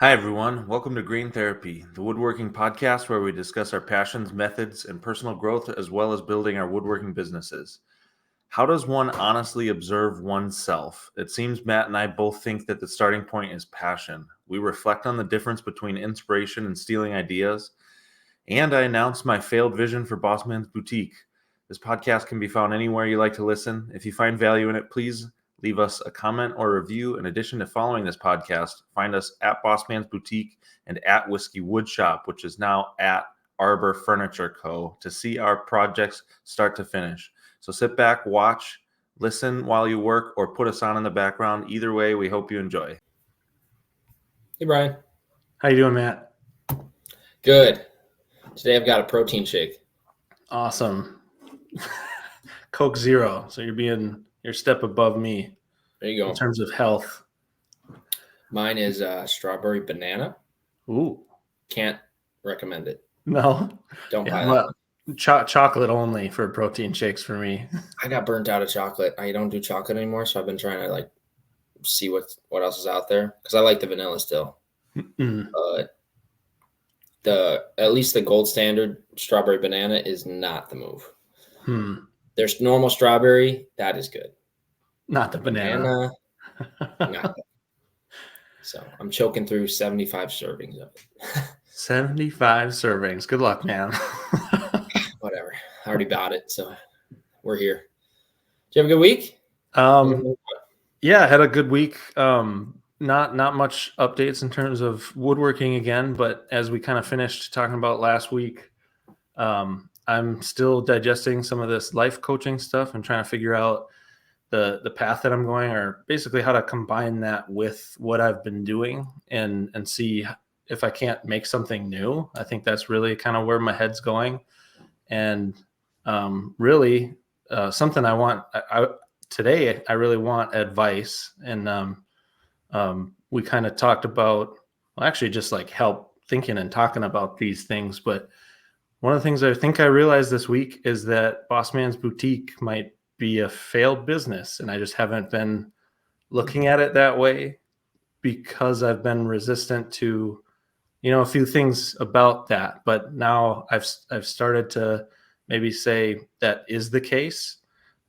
Hi, everyone. Welcome to Green Therapy, the woodworking podcast where we discuss our passions, methods, and personal growth, as well as building our woodworking businesses. How does one honestly observe oneself? It seems Matt and I both think that the starting point is passion. We reflect on the difference between inspiration and stealing ideas. And I announce my failed vision for Bossman's Boutique. This podcast can be found anywhere you like to listen. If you find value in it, please leave us a comment or review. In addition to following this podcast, find us at Bossman's Boutique and at Whiskey Wood Shop, which is now at Arbor Furniture Co., to see our projects start to finish. So sit back, watch, listen while you work, or put us on in the background. Either way, we hope you enjoy. Hey, Brian. How you doing, Matt? Good. Today I've got a protein shake. Awesome. Coke Zero. So you're a step above me. There you go. In terms of health. Mine is strawberry banana. Ooh. Can't recommend it. No. Don't buy that. Chocolate only for protein shakes for me. I got burnt out of chocolate. I don't do chocolate anymore, so I've been trying to see what else is out there because I like the vanilla still. But at least the gold standard strawberry banana is not the move. There's normal strawberry, that is good. Not the banana. Not good. So I'm choking through 75 servings of it. 75 servings. Good luck, man. Whatever. I already bought it, so we're here. Did you have a good week? Yeah, I had a good week. Not much updates in terms of woodworking again, but as we kind of finished talking about last week, I'm still digesting some of this life coaching stuff and trying to figure out the path that I'm going, or basically how to combine that with what I've been doing and see if I can't make something new. I think that's really kind of where my head's going. And really something I want today, I really want advice. And we kind of talked about, well, actually just like help thinking and talking about these things. But one of the things I think I realized this week is that Bossman's Boutique might be a failed business. And I just haven't been looking at it that way because I've been resistant to, a few things about that. But now I've started to maybe say that is the case.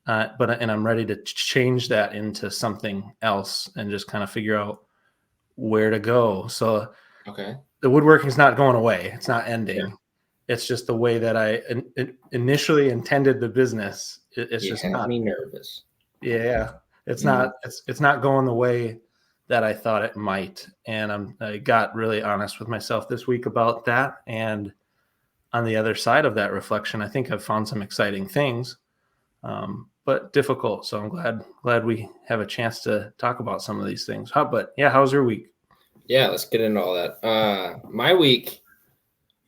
And I'm ready to change that into something else and just kind of figure out where to go. So okay, the woodworking is not going away. It's not ending. Yeah. It's just the way that I initially intended the business. It's just not me nervous. Yeah, it's not. It's not going the way that I thought it might. And I got really honest with myself this week about that. And on the other side of that reflection, I think I've found some exciting things, but difficult. So I'm glad we have a chance to talk about some of these things. How's your week? Yeah, let's get into all that. My week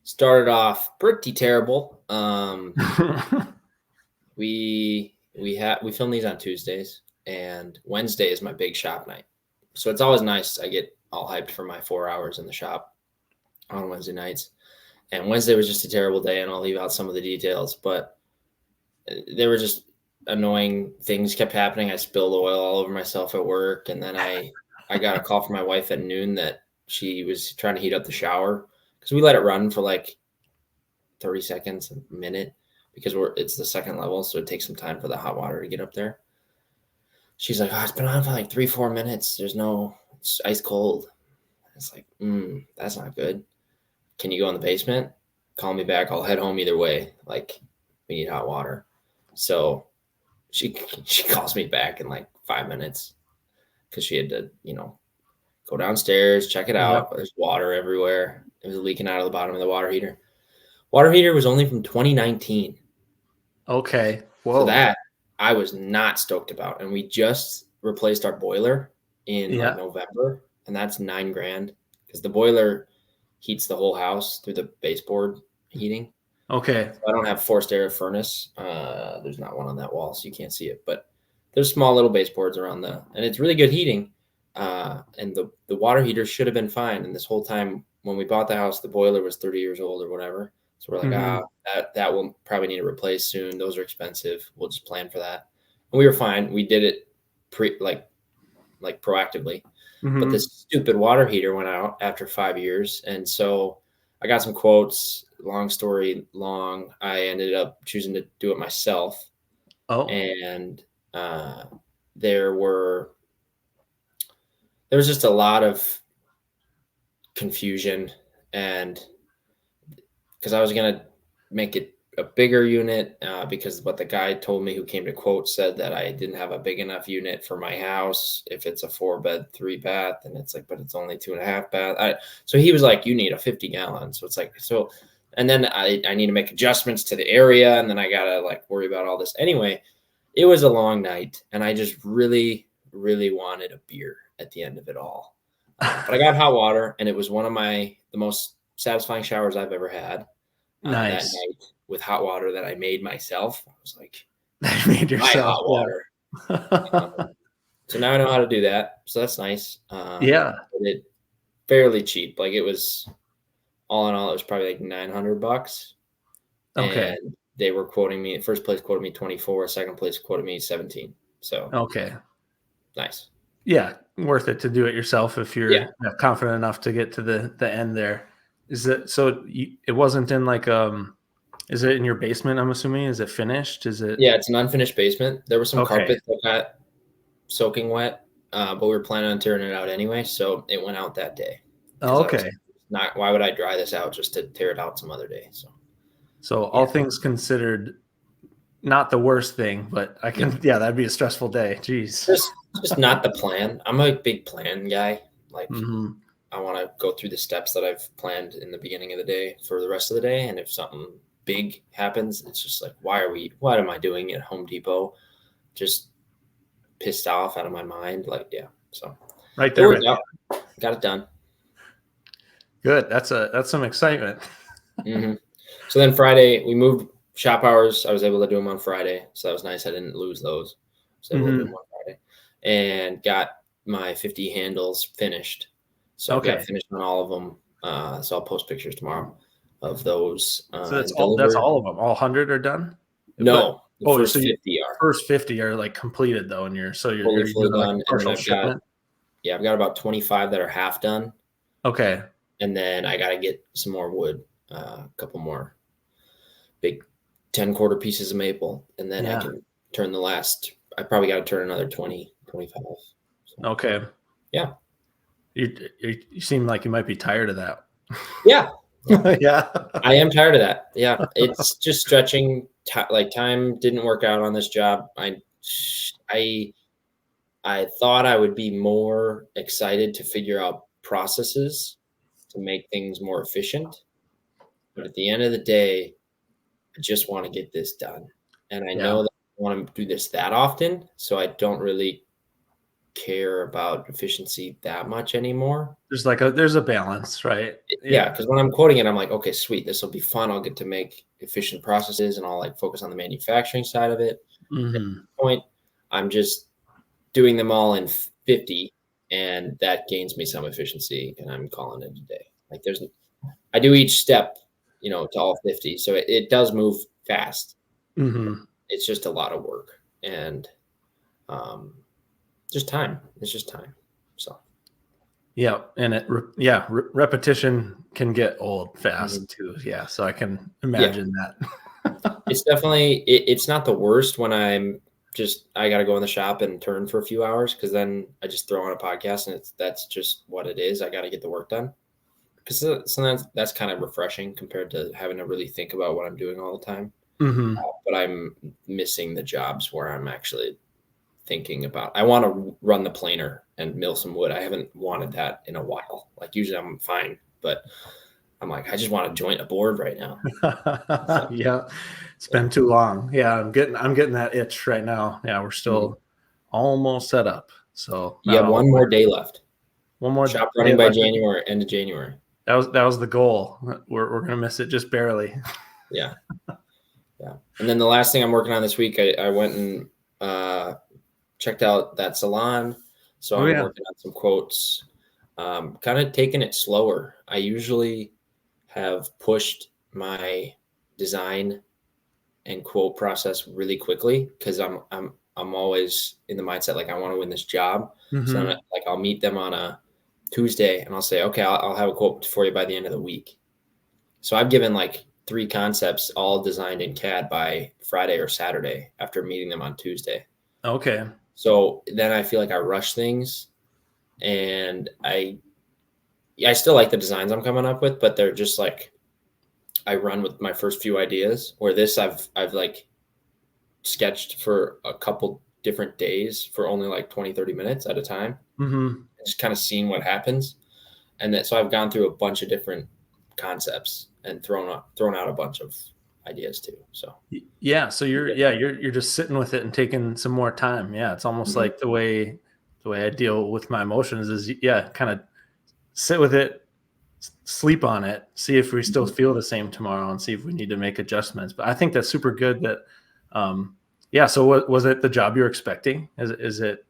started off pretty terrible. We film these on Tuesdays, and Wednesday is my big shop night. So it's always nice. I get all hyped for my 4 hours in the shop on Wednesday nights. And Wednesday was just a terrible day, and I'll leave out some of the details, but there were just annoying things kept happening. I spilled oil all over myself at work, and then I got a call from my wife at noon that she was trying to heat up the shower because we let it run for like 30 seconds, a minute, because it's the second level, so it takes some time for the hot water to get up there. She's like, it's been on for like 3-4 minutes. It's ice cold. It's like, that's not good. Can you go in the basement? Call me back. I'll head home either way. Like, we need hot water. So she calls me back in like 5 minutes because she had to, go downstairs, check it out. Yep. There's water everywhere. It was leaking out of the bottom of the water heater. Water heater was only from 2019. Okay. Whoa. So that I was not stoked about. And we just replaced our boiler in November, and that's $9,000 because the boiler heats the whole house through the baseboard heating. Okay. So I don't have forced air furnace. There's not one on that wall, so you can't see it, but there's small little baseboards around and it's really good heating. And the water heater should have been fine. And this whole time when we bought the house, the boiler was 30 years old or whatever. So we're like, that will probably need to replace soon. Those are expensive. We'll just plan for that. And we were fine. We did it like proactively. but Mm-hmm. this stupid water heater went out after 5 years. And so I got some quotes. Long story long, I ended up choosing to do it myself. Oh, And uh, there was just a lot of confusion, and because I was going to make it a bigger unit, because what the guy told me who came to quote said that I didn't have a big enough unit for my house. If it's a 4-bed, 3-bath, and it's like, but it's only 2.5 bath. So he was like, you need a 50-gallon. So it's like, so, and then I need to make adjustments to the area, and then I got to like worry about all this. Anyway, it was a long night, and I just really, really wanted a beer at the end of it all. But I got hot water, and it was one of the most satisfying showers I've ever had, that nice. night, with hot water that I made myself. I was like, That made my yourself. hot Yeah. water. So now I know how to do that. So that's nice. Yeah. But it fairly cheap. Like, it was, all in all, it was probably like $900. Okay. And they were quoting me, first place quoted me 24, second place quoted me 17. So Okay. nice. Yeah. Worth it to do it yourself if Yeah. you're confident enough to get to the end there. Is it so? It wasn't in like Is it in your basement? I'm assuming. Is it finished? Is it Yeah. It's an unfinished basement. There was some okay? carpet that got soaking wet, but we were planning on tearing it out anyway. So it went out that day, because I was Okay. not, why would I dry this out just to tear it out some other day? So So yeah. all things considered, not the worst thing, but I No, can. Yeah, that'd be a stressful day. Jeez. just not the plan. I'm a big plan guy. Like, Mm-hmm. I want to go through the steps that I've planned in the beginning of the day for the rest of the day. And if something big happens, it's just like, what am I doing at Home Depot? Just pissed off out of my mind. Like, yeah. So Right it there worked with you. out. Got it done. Good. That's some excitement. Hmm. So then Friday, we moved shop hours. I was able to do them on Friday. So that was nice. I didn't lose those. I was able to do Mm-hmm. them on Friday, and got my 50 handles finished. So I've got Okay. finished on all of them. So I'll post pictures tomorrow of those, So that's and all. That's delivered. all of them. All 100 are done. But No, the oh, so first you 50 are first 50 are like completed though, and fully, are you fully doing like done. a And then partial shipment? I've got about 25 that are half done. Okay. And then I got to get some more wood, a couple more big 10-quarter pieces of maple. And then I Yeah. can turn the last, I probably got to turn another 20, 25. So, Okay. yeah. You seem like you might be tired of that. Yeah. Yeah. Yeah. I am tired of that. Yeah. It's just stretching. Like, time didn't work out on this job. I, I thought I would be more excited to figure out processes to make things more efficient. But at the end of the day, I just want to get this done. And I Yeah. know that I want to do this that often. So I don't really care about efficiency that much anymore. There's a balance, right? Yeah. Yeah. Because when I'm quoting it, I'm like, okay, sweet. This will be fun. I'll get to make efficient processes, and I'll like focus on the manufacturing side of it. At Mm-hmm. this point, I'm just doing them all in 50, and that gains me some efficiency, and I'm calling it a day. Like, I do each step, to all 50. So it does move fast. Mm-hmm. It's just a lot of work, and um, just time. It's just time. So Yeah, and repetition can get old mhm. fast too. Yeah, so I can Yeah, imagine that. it's definitely, it's not the worst when I got to go in the shop and turn for a few hours, because then I just throw on a podcast, and that's just what it is. I got to get the work done, because sometimes that's kind of refreshing compared to having to really think about what I'm doing all the time. Mm-hmm. But I'm missing the jobs where I'm actually thinking about, I want to run the planer and mill some wood. I haven't wanted that in a while. Like, usually I'm fine, but I'm like, I just want to joint a board right now. So Yeah, it's yeah. been too long. Yeah, I'm getting that itch right now. Yeah, we're Mhm. still almost set up. So You now have one more day left. one more Shop day running by left. January, end of January. That was the goal. We're gonna miss it just barely. Yeah. Yeah. And then the last thing I'm working on this week, I went and checked out that salon. So Oh I'm yeah. working on some quotes, kind of taking it slower. I usually have pushed my design and quote process really quickly, because I'm always in the mindset like I want to win this job. So Mm-hmm. then, like I'll meet them on a Tuesday and I'll say, okay, I'll have a quote for you by the end of the week. So I've given like 3 concepts all designed in CAD by Friday or Saturday after meeting them on Tuesday. Okay. So then I feel like I rush things, and I still like the designs I'm coming up with, but they're just like I run with my first few ideas. Where this I've like sketched for a couple different days for only like 20-30 minutes at a time, Mm-hmm. just kind of seeing what happens. And that so I've gone through a bunch of different concepts and thrown out a bunch of ideas too. So Yeah. So you're just sitting with it and taking some more time. Yeah. It's almost Mhm. like the way I deal with my emotions is, yeah, kind of sit with it, sleep on it, see if we still Mhm. feel the same tomorrow, and see if we need to make adjustments. But I think that's super good. Um, yeah. So what was it? The job you're expecting? Is it?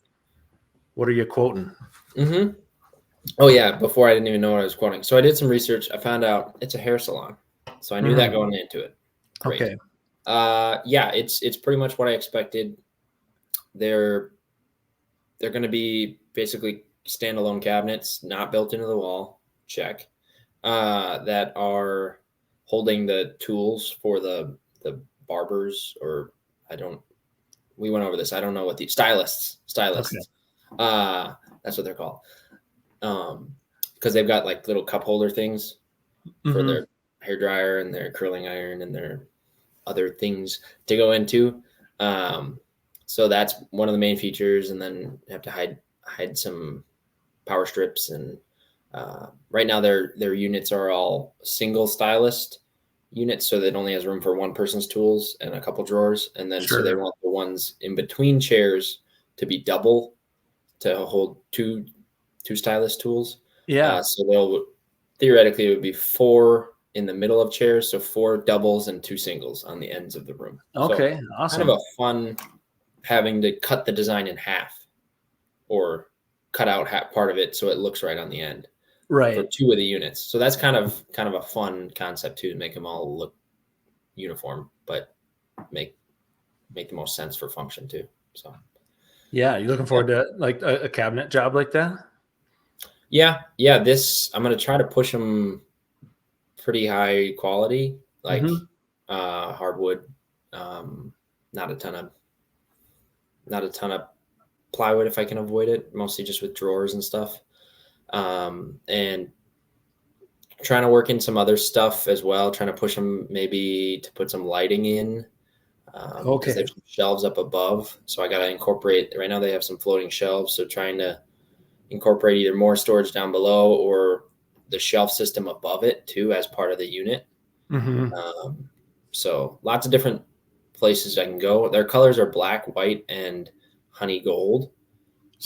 What are you quoting? Mhm. Oh yeah, before I didn't even know what I was quoting. So I did some research. I found out it's a hair salon. So I knew that Mm-hmm. going into it. Great. Okay. Yeah, it's pretty much what I expected. They're they're going to be basically standalone cabinets, not built into the wall. Check. That are holding the tools for the barbers, or I don't. We went over this. I don't know what the stylists. Okay. Stylists. That's what they're called. Because they've got like little cup holder things for Mm-hmm. their hair dryer and their curling iron and their other things to go into. Um, so that's one of the main features, and then have to hide some power strips. And right now their units are all single stylist units, so that only has room for one person's tools and a couple drawers. And then so they Sure. want the ones in between chairs to be double to hold two stylist tools. Yeah. So they'll theoretically it would be 4 in the middle of chairs, so 4 doubles and 2 singles on the ends of the room. So Okay. kind of a Awesome. fun having to cut the design in half, or cut out half part of it so it looks right on the end for Right. 2 of the units. So that's kind of a fun concept too, to make them all look uniform, but make make the most sense for function too. So Yeah. You looking yeah. forward to like a cabinet job like that? Yeah, this I'm gonna try to push them pretty high quality, like Mm-hmm. hardwood. Um, not a ton of not a ton of plywood if I can avoid it. Mostly just with drawers and stuff. And trying to work in some other stuff as well. Trying to push them maybe to put some lighting in, because they Okay. have some shelves up above. So I got to incorporate. Right now they have some floating shelves, so trying to incorporate either more storage down below or the shelf system above it too as part of the unit. Mm-hmm. Um, so lots of different places I can go. Their colors are black, white, and honey gold.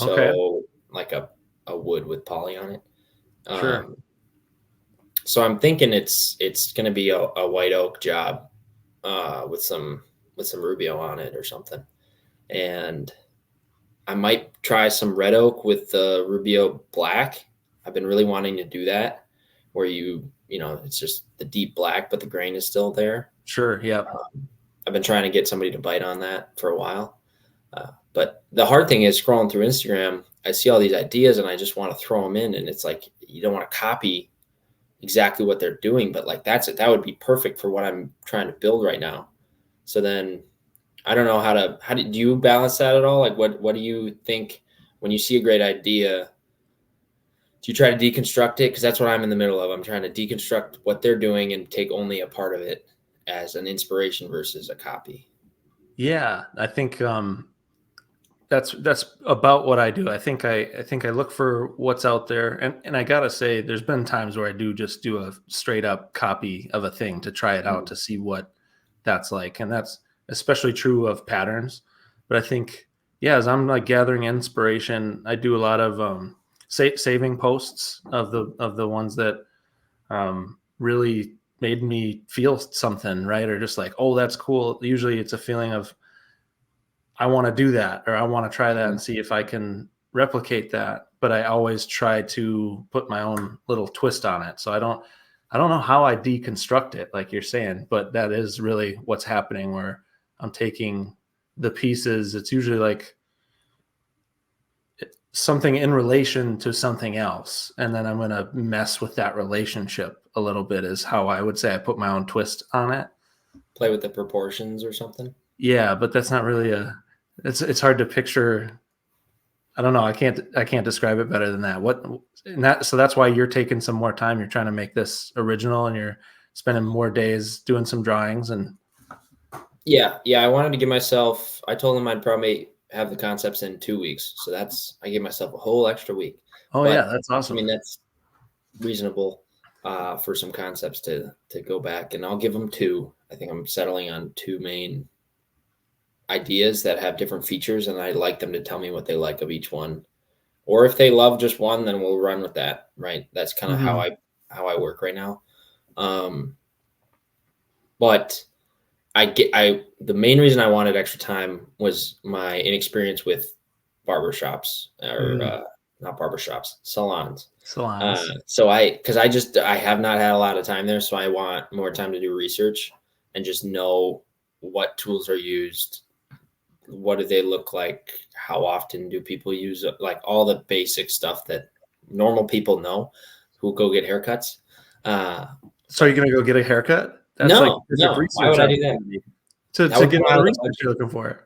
Okay. So like a wood with poly on it. Sure. Um, so I'm thinking it's going to be a white oak job, with some Rubio on it or something. And I might try some red oak with the Rubio black. I've been really wanting to do that, where it's just the deep black, but the grain is still there. Sure. Yep. I've been trying to get somebody to bite on that for a while. But the hard thing is scrolling through Instagram, I see all these ideas and I just want to throw them in. And it's like, you don't want to copy exactly what they're doing, but like that would be perfect for what I'm trying to build right now. So then I don't know do you balance that at all? Like what do you think when you see a great idea? Do you try to deconstruct it? Because that's what I'm in the middle of. I'm trying to deconstruct what they're doing and take only a part of it as an inspiration versus a copy. Yeah. I think that's about what I do. I think I look for what's out there, and I gotta say, there's been times where I just do a straight up copy of a thing to try it out Mm. to see what that's like, and that's especially true of patterns. But I think, yeah, as I'm like gathering inspiration, I do a lot of saving posts of the ones that really made me feel something, right, or just like, oh, that's cool. Usually, it's a feeling of I want to do that, or I want to try that Mm. and see if I can replicate that. But I always try to put my own little twist on it. So I don't know how I deconstruct it, like you're saying, but that is really what's happening, where I'm taking the pieces, it's usually like something in relation to something else. And then I'm going to mess with that relationship a little bit is how I would say I put my own twist on it. Play with the proportions or something. Yeah, but that's not really it's hard to picture. I don't know. I can't describe it better than that. So that's why you're taking some more time. You're trying to make this original and you're spending more days doing some drawings and Yeah. I wanted to give myself, I told them I'd probably have the concepts in 2 weeks. So I gave myself a whole extra week. oh But yeah, that's I mean, awesome. that's reasonable for some concepts to go back, and I'll give them two. I think I'm settling on two main ideas that have different features, and I'd like them to tell me what they like of each one. Or if they love just one, then we'll run with that, right? That's kind of Mm-hmm. how I work right now. But the main reason I wanted extra time was my inexperience with barbershops or Mm-hmm. not barbershops, salons. Salons. So I have not had a lot of time there, so I want more time to do research and just know what tools are used, what do they look like, how often do people use it, like all the basic stuff that normal people know who go get haircuts. So you're But gonna go get a haircut? That's like perfect no, why research would I do that? opportunity That to would get come all out the of the research budget. you're looking for.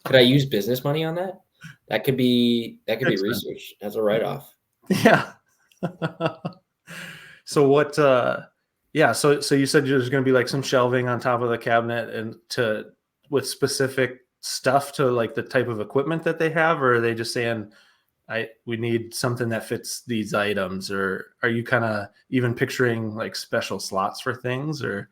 Could I use business money on that? That could be Excellent. research as a write off. Yeah. So what yeah, so you said there's going to be like some shelving on top of the cabinet and to with specific stuff to like the type of equipment that they have, or are they just saying we need something that fits these items, or are you kind of even picturing like special slots for things, or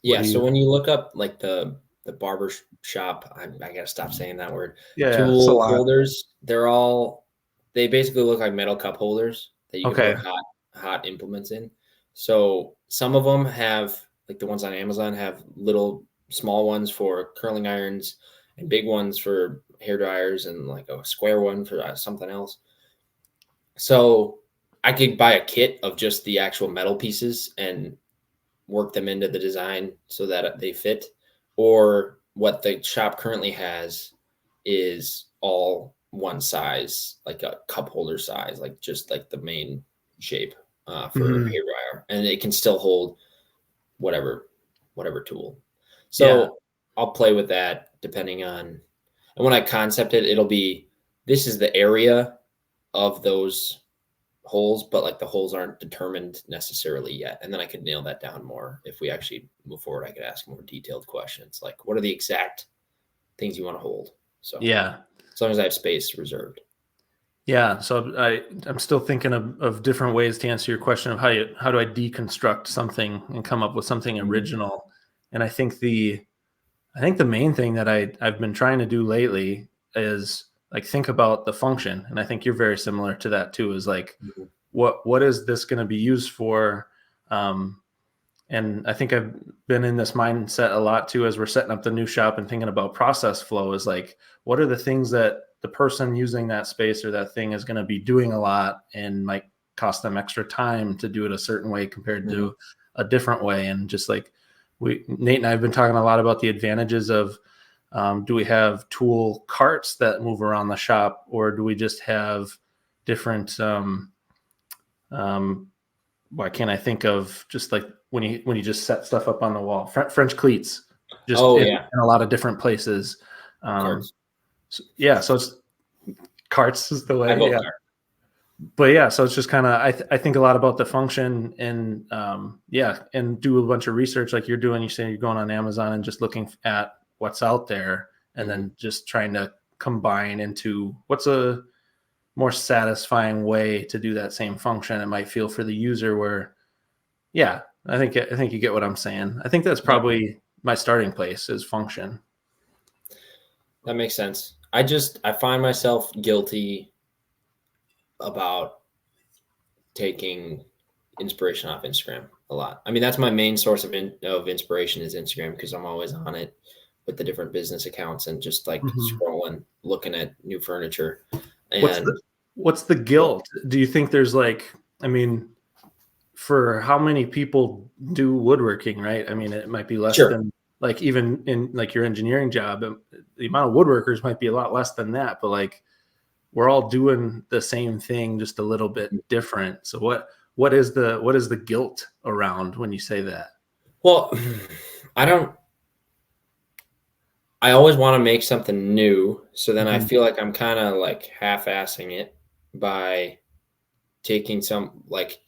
what Yeah, do so you when you look up like the barber shop, I gotta stop saying that word. yeah, Tool salon. holders, they basically look like metal cup holders that you can Okay. put hot implements in. So some of them have, like the ones on Amazon have little small ones for curling irons and big ones for hair dryers and like a square one for something else. So I could buy a kit of just the actual metal pieces and work them into the design so that they fit. Or what the shop currently has is all one size, like a cup holder size, like just like the main shape for Mhm. hair dryer, and it can still hold whatever tool. Yeah. So I'll play with that depending on, and when I concept it, it'll be this is the area of those holes, but like the holes aren't determined necessarily yet. And then I could nail that down more. If we actually move forward, I could ask more detailed questions like, what are the exact things you want to hold? So Yeah. as long as I have space reserved. Yeah, so I'm still thinking of different ways to answer your question of how do I deconstruct something and come up with something Mhm. original. And I think the main thing that I've been trying to do lately is like think about the function. And I think you're very similar to that too, is like Mhm. what is this going to be used for? Um, and I think I've been in this mindset a lot too as we're setting up the new shop and thinking about process flow is like, what are the things that the person using that space or that thing is going to be doing a lot and might cost them extra time to do it a certain way compared Mhm. to a different way. And just like Nate and I have been talking a lot about the advantages of do we have tool carts that move around the shop or do we just have different um, why can't I think of just like when you just set stuff up on the wall? French cleats, just Oh yeah, in a lot of different places. Um, cards. yeah, so it's carts is the I way. vote Yeah, card. but yeah, so it's just kind of I think a lot about the function and yeah, and do a bunch of research like you're doing. You say you're going on Amazon and just looking at what's out there, and Mhm. then just trying to combine into what's a more satisfying way to do that same function. It might feel for the user where yeah, I think you get what I'm saying. I think that's Yep, probably my starting place is function. that makes sense. I find myself guilty about taking inspiration off Instagram a lot. I mean, that's my main source of inspiration is Instagram because I'm always on it with the different business accounts and just like Mhm. scrolling, looking at new furniture. What's And the guilt? Do you think there's like, I mean, for how many people do woodworking, right? I mean, it might be less sure, than like even in like your engineering job, the amount of woodworkers might be a lot less than that, but like we're all doing the same thing, just a little bit different. So what is the guilt around when you say that? Well, I don't. I always want to make something new, so then I Mm-hmm. feel like I'm kind of like half-assing it by taking some like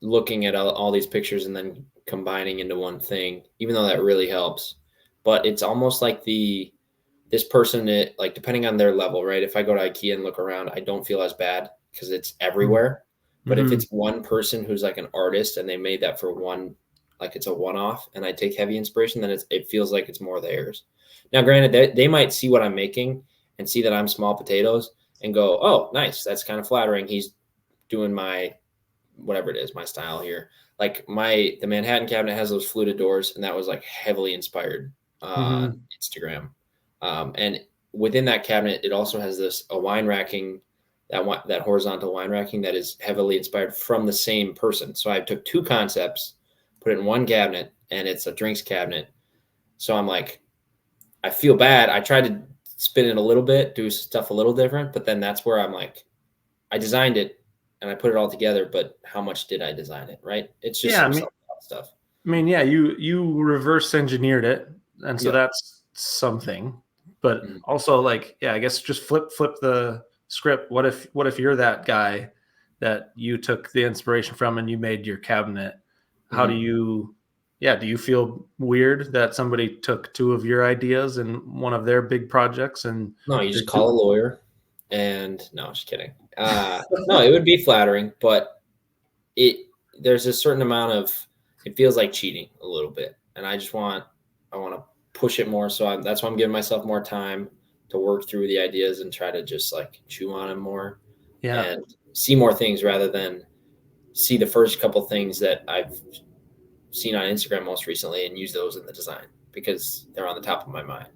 looking at all these pictures and then combining into one thing, even though that really helps. But it's almost like this person, like depending on their level, right? If I go to IKEA and look around, I don't feel as bad because it's everywhere. But if Mm-hmm. it's one person who's like an artist and they made that for one, like it's a one-off, and I take heavy inspiration, then it feels like it's more theirs. Now, granted, they might see what I'm making and see that I'm small potatoes and go, "Oh, nice, that's kind of flattering." He's doing my whatever it is, my style here. Like the Manhattan cabinet has those fluted doors, and that was like heavily inspired Mm-hmm. Instagram. And within that cabinet, it also has a wine racking, that horizontal wine racking that is heavily inspired from the same person. So I took two concepts, put it in one cabinet, and it's a drinks cabinet. So I'm like, I feel bad. I tried to spin it a little bit, do stuff a little different, but then that's where I'm like, I designed it and I put it all together, but how much did I design it? Right? It's just Yeah, some self-taught stuff. yeah, you reverse engineered it, and so Yep. that's something. But Mhm. also, like, yeah, I guess just flip the script. What if you're that guy that you took the inspiration from and you made your cabinet? How do Mhm. you, yeah, do you feel weird that somebody took two of your ideas in one of their big projects and No, you they're just call a lawyer, and no, just kidding. No, it would be flattering, but it there's a certain amount of it feels like cheating a little bit, and I want to push it more. So that's why I'm giving myself more time to work through the ideas and try to just like chew on them more yeah. and see more things rather than see the first couple things that I've seen on Instagram most recently and use those in the design because they're on the top of my mind.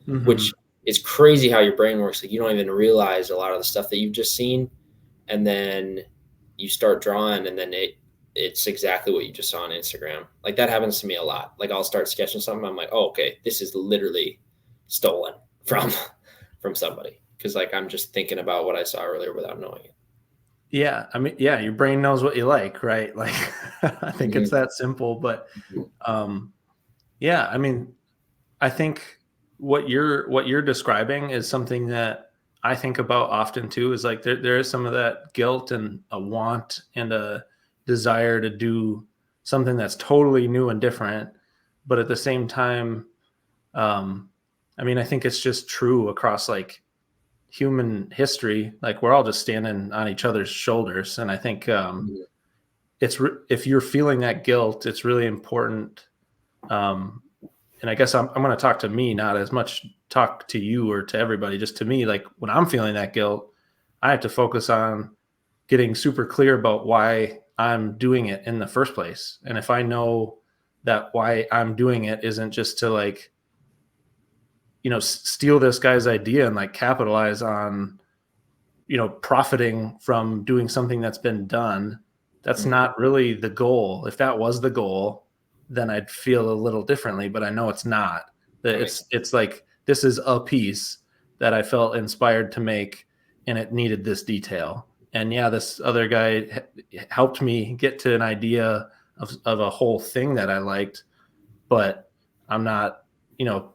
Hmm. Which is crazy how your brain works. Like you don't even realize a lot of the stuff that you've just seen, and then you start drawing, and then it's exactly what you just saw on Instagram. Like that happens to me a lot. Like I'll start sketching something, I'm like, oh, okay, this is literally stolen from from somebody because like I'm just thinking about what I saw earlier without knowing it. Yeah, yeah, your brain knows what you like, right? Like, I think it's Mm-hmm. that simple. But um, yeah, I think what you're describing is something that I think about often too. Is like there is some of that guilt and a want and a desire to do something that's totally new and different, but at the same time, um, I think it's just true across like human history. Like we're all just standing on each other's shoulders, and I think if you're feeling that guilt, it's really important. Um, and I guess I'm going to talk to me, not as much talk to you or to everybody, just to me. Like when I'm feeling that guilt, I have to focus on getting super clear about why I'm doing it in the first place. And if I know that why I'm doing it isn't just to like, steal this guy's idea and like capitalize on, profiting from doing something that's been done, that's Mm-hmm. not really the goal. If that was the goal, then I'd feel a little differently, but I know it's not. That That makes it's like this is a piece that I felt inspired to make and it needed this detail. And yeah, this other guy helped me get to an idea of a whole thing that I liked, but I'm not, you know,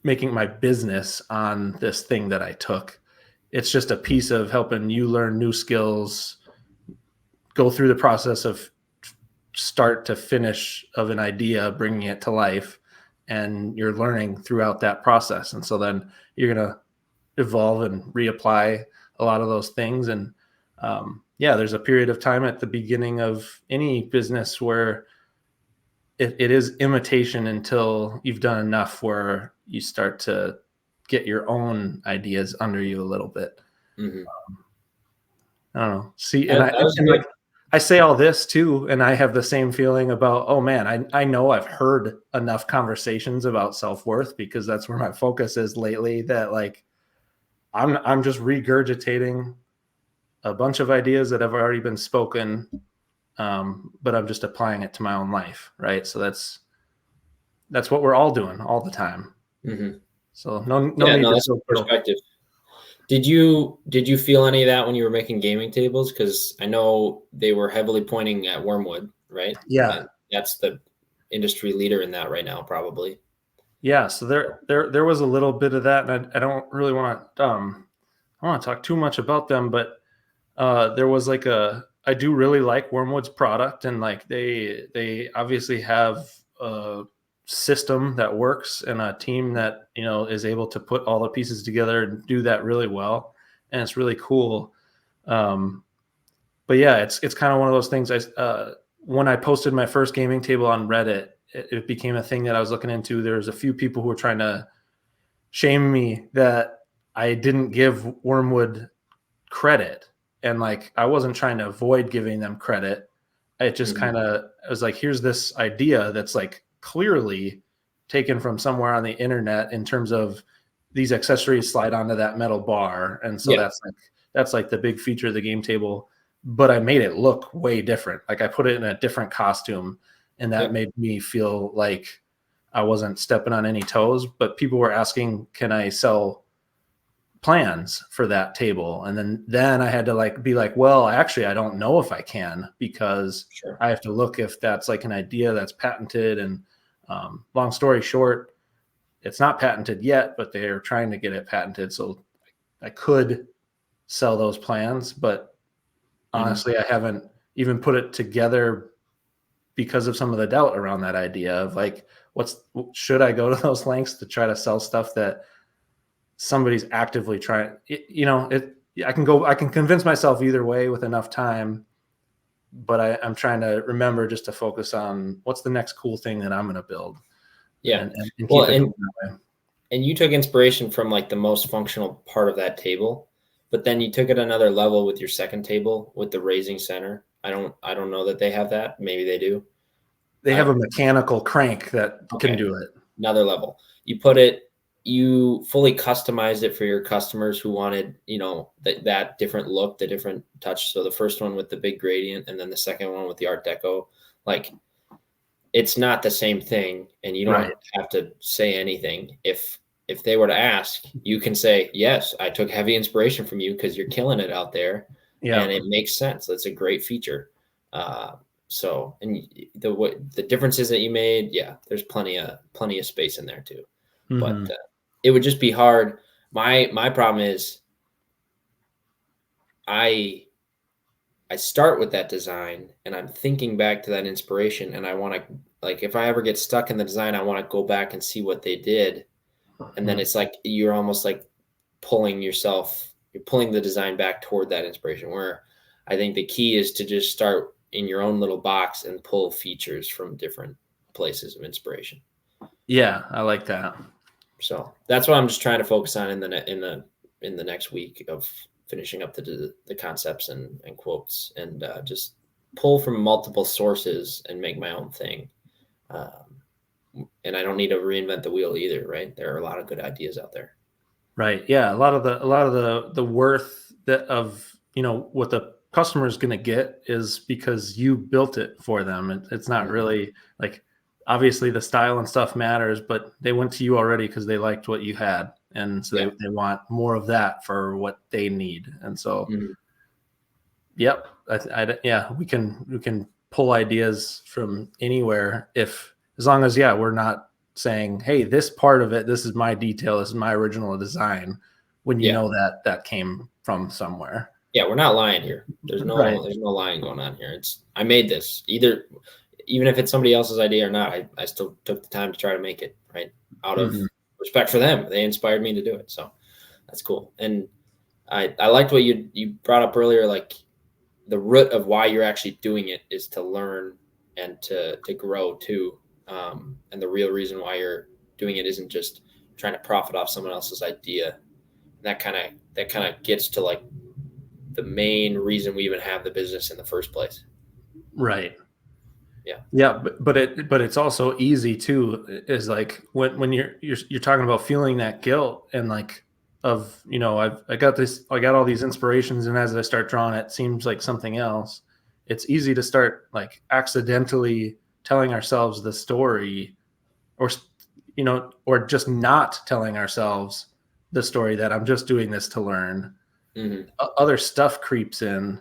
making my business on this thing that I took. It's just a piece of helping you learn new skills, go through the process of start to finish of an idea, bringing it to life, and you're learning throughout that process. And so then you're going to evolve and reapply a lot of those things. And yeah, there's a period of time at the beginning of any business where it is imitation until you've done enough where you start to get your own ideas under you a little bit. mm-hmm. I don't know. See, That was and good. like I say all this too, and I have the same feeling about, oh man, I know I've heard enough conversations about self-worth because that's where my focus is lately, that like I'm just regurgitating a bunch of ideas that have already been spoken, but I'm just applying it to my own life, right? So that's what we're all doing all the time. Mm-hmm. So no Yeah, need no, to that's feel perspective. Did you feel any of that when you were making gaming tables? Because I know they were heavily pointing at wormwood, right? yeah. And that's the industry leader in that right now, probably. Yeah, so there was a little bit of that, and I don't really want to I want to talk too much about them, but there was like I do really like Wormwood's product, and like they obviously have a system that works and a team that is able to put all the pieces together and do that really well, and it's really cool. Um, but yeah, it's kind of one of those things. When I posted my first gaming table on Reddit, it became a thing that I was looking into. There was a few people who were trying to shame me that I didn't give Wormwood credit, and like I wasn't trying to avoid giving them credit. It just Mm-hmm. kind of was like, here's this idea that's like clearly taken from somewhere on the internet in terms of these accessories slide onto that metal bar, and so Yeah. that's like the big feature of the game table. But I made it look way different. Like I put it in a different costume, and that Yep. made me feel like I wasn't stepping on any toes. But people were asking, can I sell plans for that table? And then I had to like be like, well, actually I don't know if I can, because Sure. I have to look if that's like an idea that's patented. And long story short, it's not patented yet, but they're trying to get it patented, so I could sell those plans. But Mm-hmm. honestly, I haven't even put it together because of some of the doubt around that idea of like, should I go to those lengths to try to sell stuff that somebody's actively trying? I can convince myself either way with enough time, but I'm trying to remember just to focus on what's the next cool thing that I'm going to build, Yeah. and Well, keep it going that way. and you took inspiration from like the most functional part of that table, but then you took it another level with your second table with the raising center. I don't know that they have that. Maybe they do. They have I a mechanical crank that can Okay. do it. Another level. You fully customized it for your customers who wanted, that different look, the different touch. So the first one with the big gradient, and then the second one with the Art Deco. Like, it's not the same thing, and you don't Right. have to say anything. If they were to ask, you can say, yes, I took heavy inspiration from you because you're killing it out there, Yeah. and it makes sense. That's a great feature. uh, and the differences that you made, yeah, there's plenty of space in there too. But Hmm. it would just be hard. My problem is I I start with that design and I'm thinking back to that inspiration, and I want to, like, if I ever get stuck in the design, I want to go back and see what they did. And then it's like you're almost like you're pulling the design back toward that inspiration, where I think the key is to just start in your own little box and pull features from different places of inspiration. Yeah, I like that. So that's what I'm just trying to focus on in the next week of finishing up the concepts and quotes, and just pull from multiple sources and make my own thing. And I don't need to reinvent the wheel either, right? There are a lot of good ideas out there. Right. Yeah. A lot of the worth that of what the customer is going to get is because you built it for them. It's not Mhm. really like, obviously the style and stuff matters, but they went to you already because they liked what you had, and so Yeah. they want more of that for what they need. And so, Mhm. yep. Yeah, we can pull ideas from anywhere, if as long as, yeah, we're not saying, hey, this part of it, this is my detail, this is my original design, when Yeah. that came from somewhere. Yeah. We're not lying here. There's Right. no there's no lying going on here. I made this, even if it's somebody else's idea or not. I still took the time to try to make it, right, out of Hmm. respect for them. They inspired me to do it, so that's cool. And I liked what you brought up earlier, like the root of why you're actually doing it is to learn and to grow too. And the real reason why you're doing it isn't just trying to profit off someone else's idea. That kind of gets to like the main reason we even have the business in the first place. Right. Yeah. Yeah, but it's also easy too. Is like when you're talking about feeling that guilt, and like, of I got all these inspirations, and as I start drawing, it seems like something else. It's easy to start like accidentally telling ourselves the story, or or just not telling ourselves the story that I'm just doing this to learn, other stuff creeps in.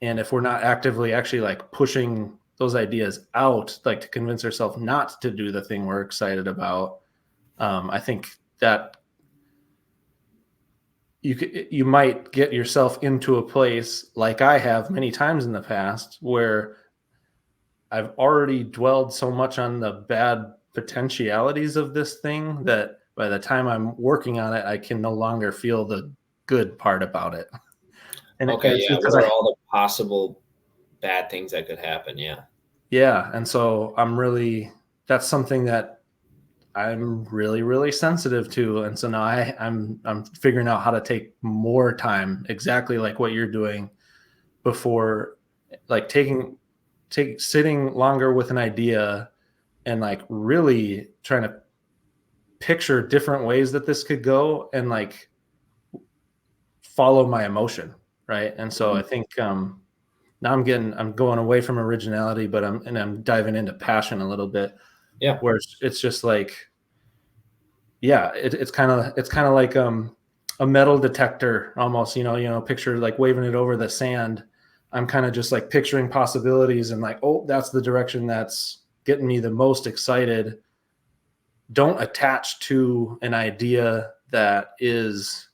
And if we're not actively actually like pushing those ideas out, like to convince ourselves not to do the thing we're excited about, I think that you might get yourself into a place like I have many times in the past where I've already dwelled so much on the bad potentialities of this thing that by the time I'm working on it, I can no longer feel the good part about it. And Okay, it's yeah. because What are all the possible bad things that could happen? Yeah. yeah. And so that's something that I'm really, really sensitive to. And so now I'm figuring out how to take more time, exactly like what you're doing, before like sitting longer with an idea and like really trying to picture different ways that this could go and like follow my emotion. Right. And so I think now I'm going away from originality, but I'm diving into passion a little bit, Yeah. where it's just like, yeah, it's kind of like a metal detector almost, picture like waving it over the sand. I'm kind of just like picturing possibilities and like, oh, that's the direction that's getting me the most excited. Don't attach to an idea that is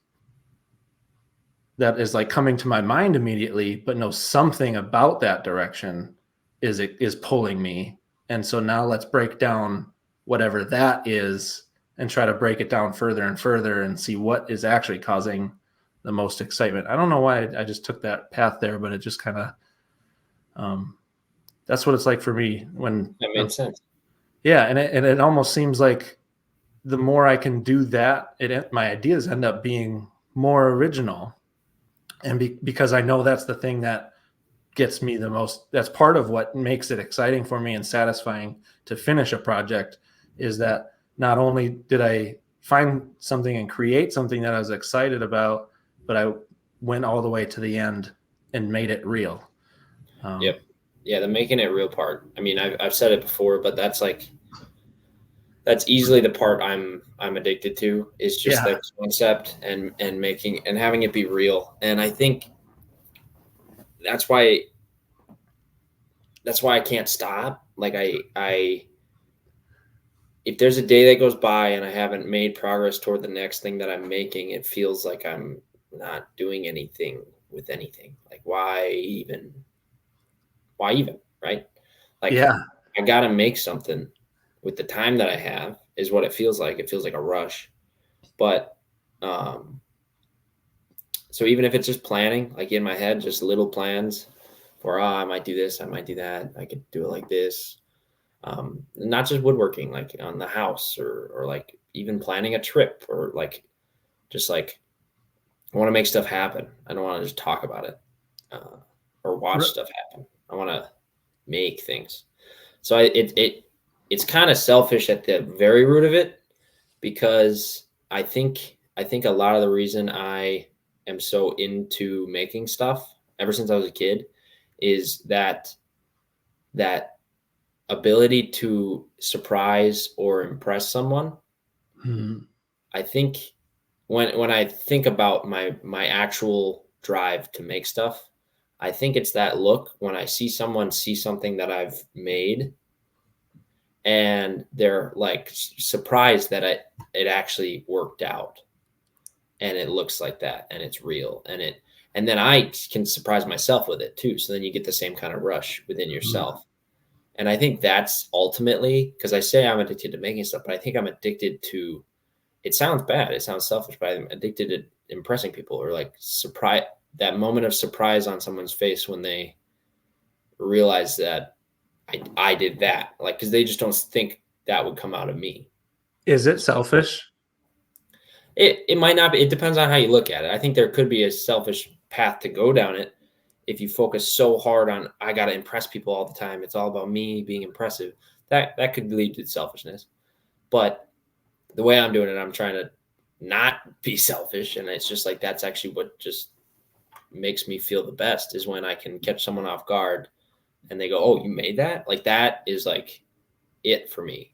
like coming to my mind immediately, but know something about that direction is pulling me. And so now let's break down whatever that is and try to break it down further and further and see what is actually causing the most excitement. I don't know why I just took that path there, but it just kind of that's what it's like for me when That made sense. yeah, and it almost seems like the more I can do that, my ideas end up being more original. And because I know that's the thing that gets me the most, that's part of what makes it exciting for me and satisfying to finish a project, is that not only did I find something and create something that I was excited about, but I went all the way to the end and made it real. Yep. Yeah, the making it real part. I mean, I've said it before, but that's easily the part I'm addicted to, is just Yeah. the concept and making and having it be real. And I think that's why I can't stop. Like I if there's a day that goes by and I haven't made progress toward the next thing that I'm making, it feels like I'm not doing anything with anything. Like why even, right? Like Yeah. I got to make something with the time that I have is what it feels like. It feels like a rush. But um so even if it's just planning, like in my head, just little plans for, I might do this, I might do that, I could do it like this. Not just woodworking, like on the house, or like even planning a trip, or like just like I want to make stuff happen. I don't want to just talk about it or watch stuff happen. I want to make things. So it's kind of selfish at the very root of it, because I think a lot of the reason I am so into making stuff ever since I was a kid is that ability to surprise or impress someone. Mhm. I think when I think about my actual drive to make stuff, I think it's that look when I see someone see something that I've made and they're like surprised that it actually worked out and it looks like that and it's real, and then I can surprise myself with it too. So then you get the same kind of rush within Mhm. yourself. And I think that's ultimately, because I say I'm addicted to making stuff, but I think I'm addicted to, it sounds bad, it sounds selfish, but I'm addicted to impressing people, or like surprise, that moment of surprise on someone's face when they realize that I did that. Like, because they just don't think that would come out of me. Is it selfish? It might not be. It depends on how you look at it. I think there could be a selfish path to go down it if you focus so hard on, I got to impress people all the time. It's all about me being impressive. That could lead to selfishness. But the way I'm doing it, I'm trying to not be selfish, and it's just like that's actually what just makes me feel the best, is when I can catch someone off guard and they go, "Oh, you made that?" Like that is like it for me.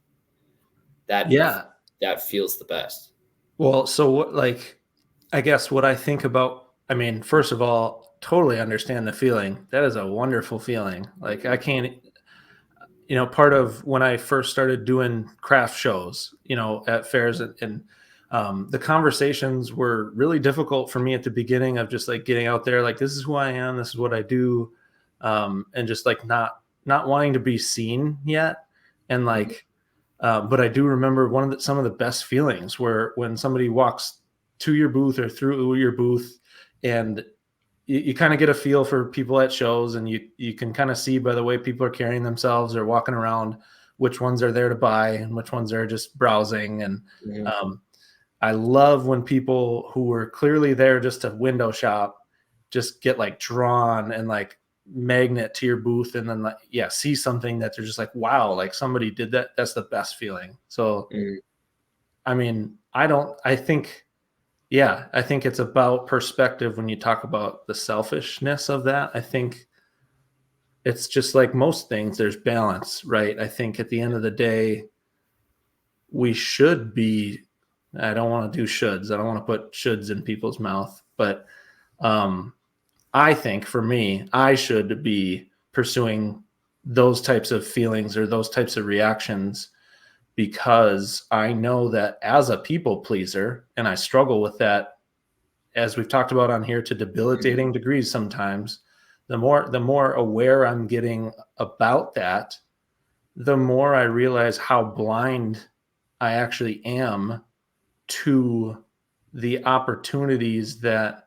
that Yeah. that feels the best. Well, so what, like, I guess what I think about, I mean, first of all, totally understand the feeling. That is a wonderful feeling. Like, I Mhm. can't, part of when I first started doing craft shows, at fairs, and the conversations were really difficult for me at the beginning of just like getting out there, like, this is who I am, this is what I do, and just like not wanting to be seen yet, and Mhm. like, but I do remember some of the best feelings where when somebody walks to your booth or through your booth, and you kind of get a feel for people at shows, and you can kind of see by the way people are carrying themselves or walking around which ones are there to buy and which ones are just browsing. And Mhm. um, I love when people who were clearly there just to window shop just get like drawn and like magnet to your booth, and then like, yeah, see something that they're just like, wow, like somebody did that. That's the best feeling. So Mhm. I mean, I think, yeah, I think it's about perspective when you talk about the selfishness of that. I think it's just like most things, there's balance, right? I think at the end of the day, we should be, I don't want to do shoulds. I don't want to put shoulds in people's mouth, but um, I think for me, I should be pursuing those types of feelings or those types of reactions, because I know that as a people pleaser, and I struggle with that, as we've talked about on here, to Mhm. debilitating degrees sometimes. The more aware I'm getting about that, the more I realize how blind I actually am to the opportunities that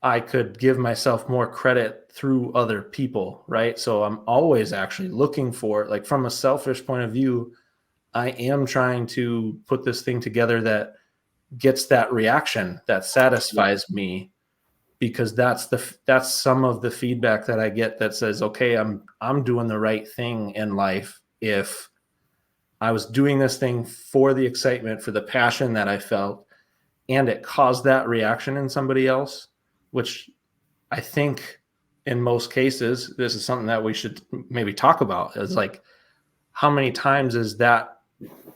I could give myself more credit through other people, right? So I'm always actually looking for, like, from a selfish point of view, I am trying to put this thing together that gets that reaction that Yeah. satisfies me, because that's some of the feedback that I get that says, okay, I'm doing the right thing in life if I was doing this thing for the excitement, for the passion that I felt, and it caused that reaction in somebody else, which I think in most cases, this is something that we should maybe talk about, is like, how many times is that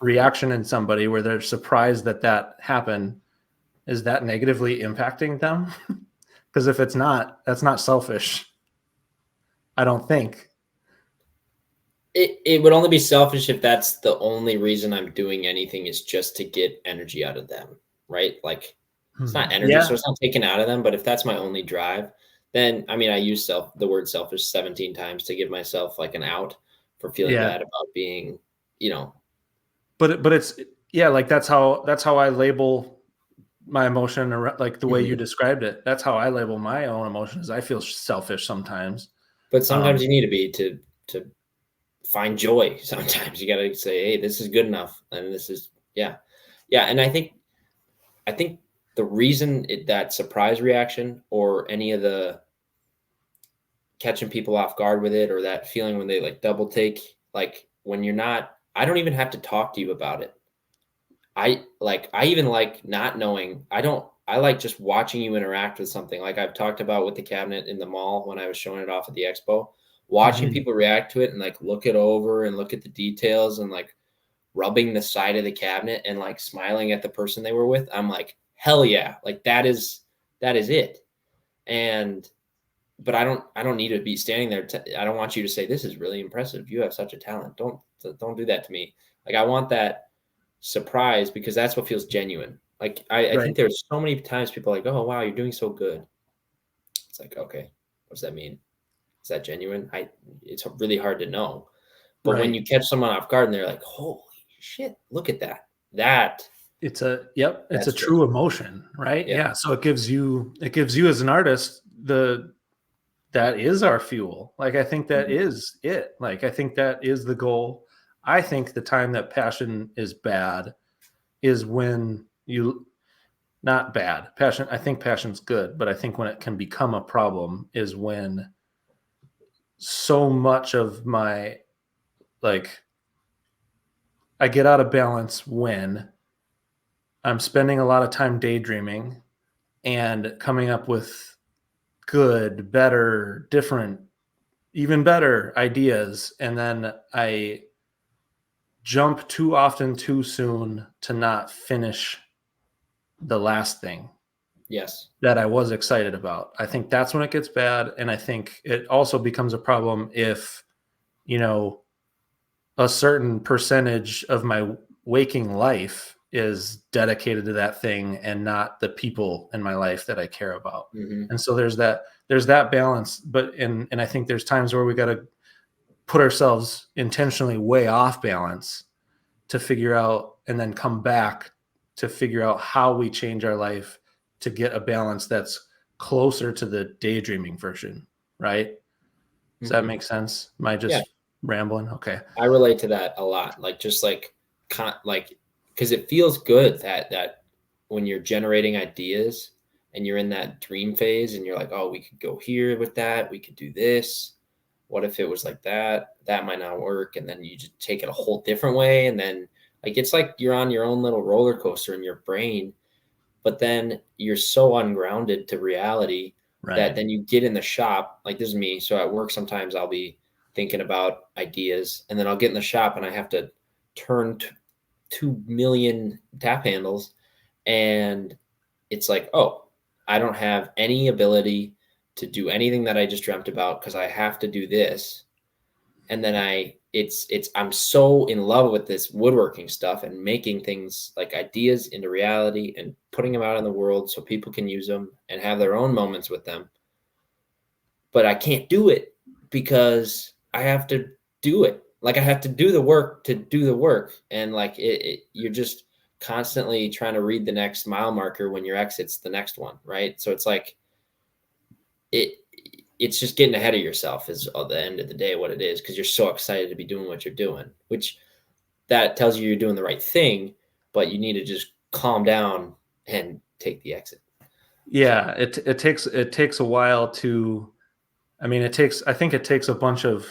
reaction in somebody where they're surprised that that happened, is that negatively impacting them? Because if it's not, that's not selfish, I don't think. It would only be selfish if that's the only reason I'm doing anything is just to get energy out of them, right? Like, it's not energy, so Yeah. it's not taken out of them, but if that's my only drive, then I mean, I use the word selfish 17 times to give myself like an out for feeling Yeah. bad about being, you know, But it's, yeah, like that's how I label my emotion, or like the way you mhm. described it. That's how I label my own emotions. I feel selfish sometimes. But sometimes Um, you need to be to find joy. Sometimes you got to say, "Hey, this is good enough," and this is yeah, yeah. And I think the reason that surprise reaction or any of the catching people off guard with it or that feeling when they like double take, like when you're not, I don't even have to talk to you about it. I even like not knowing. I like just watching you interact with something like I've talked about with the cabinet in the mall when I was showing it off at the expo, watching mhm. people react to it and like look it over and look at the details and like rubbing the side of the cabinet and like smiling at the person they were with. I'm like, hell yeah. Like that is it. And but I don't need to be standing there. I don't want you to say this is really impressive. You have such a talent. Don't do that to me. Like I want that surprise because that's what feels genuine. Like I think Right. there's so many times people are like, oh wow, you're doing so good. It's like, okay, what does that mean? Is that genuine? It's really hard to know. But when Right. you catch someone off guard and they're like, holy shit, look at that. It's a That's true genuine. emotion, right? Yeah. Yeah. So it gives you as an artist, that is our fuel. Like, I think that Mhm. is it. Like, I think that is the goal. I think the time that passion is bad is when you, not bad. Passion, I think passion's good, but I think when it can become a problem is when so much of my, like, I get out of balance when I'm spending a lot of time daydreaming and coming up with good, better, different, even better ideas. And then I jump too often too soon to not finish the last thing Yes. that I was excited about. I think that's when it gets bad. And I think it also becomes a problem if, you know, a certain percentage of my waking life is dedicated to that thing and not the people in my life that I care about. Mm-hmm. And so there's that balance, but and I think there's times where we got to put ourselves intentionally way off balance to figure out and then come back to figure out how we change our life to get a balance that's closer to the daydreaming version, right? Does that Mm-hmm. make sense? Am I Yeah. just rambling? Okay. I relate to that a lot. Like just like because it feels good that when you're generating ideas and you're in that dream phase and you're like, oh, we could go here with that, we could do this. What if it was like that? That might not work. And then you just take it a whole different way. And then like it's like you're on your own little roller coaster in your brain, but then you're so ungrounded to reality that Right. then you get in the shop. Like this is me. So at work, sometimes I'll be thinking about ideas and then I'll get in the shop and I have to turn 2 million tap handles. And it's like, oh, I don't have any ability to do anything that I just dreamt about because I have to do this. And then I'm so in love with this woodworking stuff and making things like ideas into reality and putting them out in the world so people can use them and have their own moments with them. But I can't do it because I have to do it. Like I have to do the work to do the work. And like you're just constantly trying to read the next mile marker when your exit's the next one. Right. So it's like it it's just getting ahead of yourself is at the end of the day what it is, because you're so excited to be doing what you're doing, which that tells you you're doing the right thing, but you need to just calm down and take the exit. Yeah, it takes a while to I think it takes a bunch of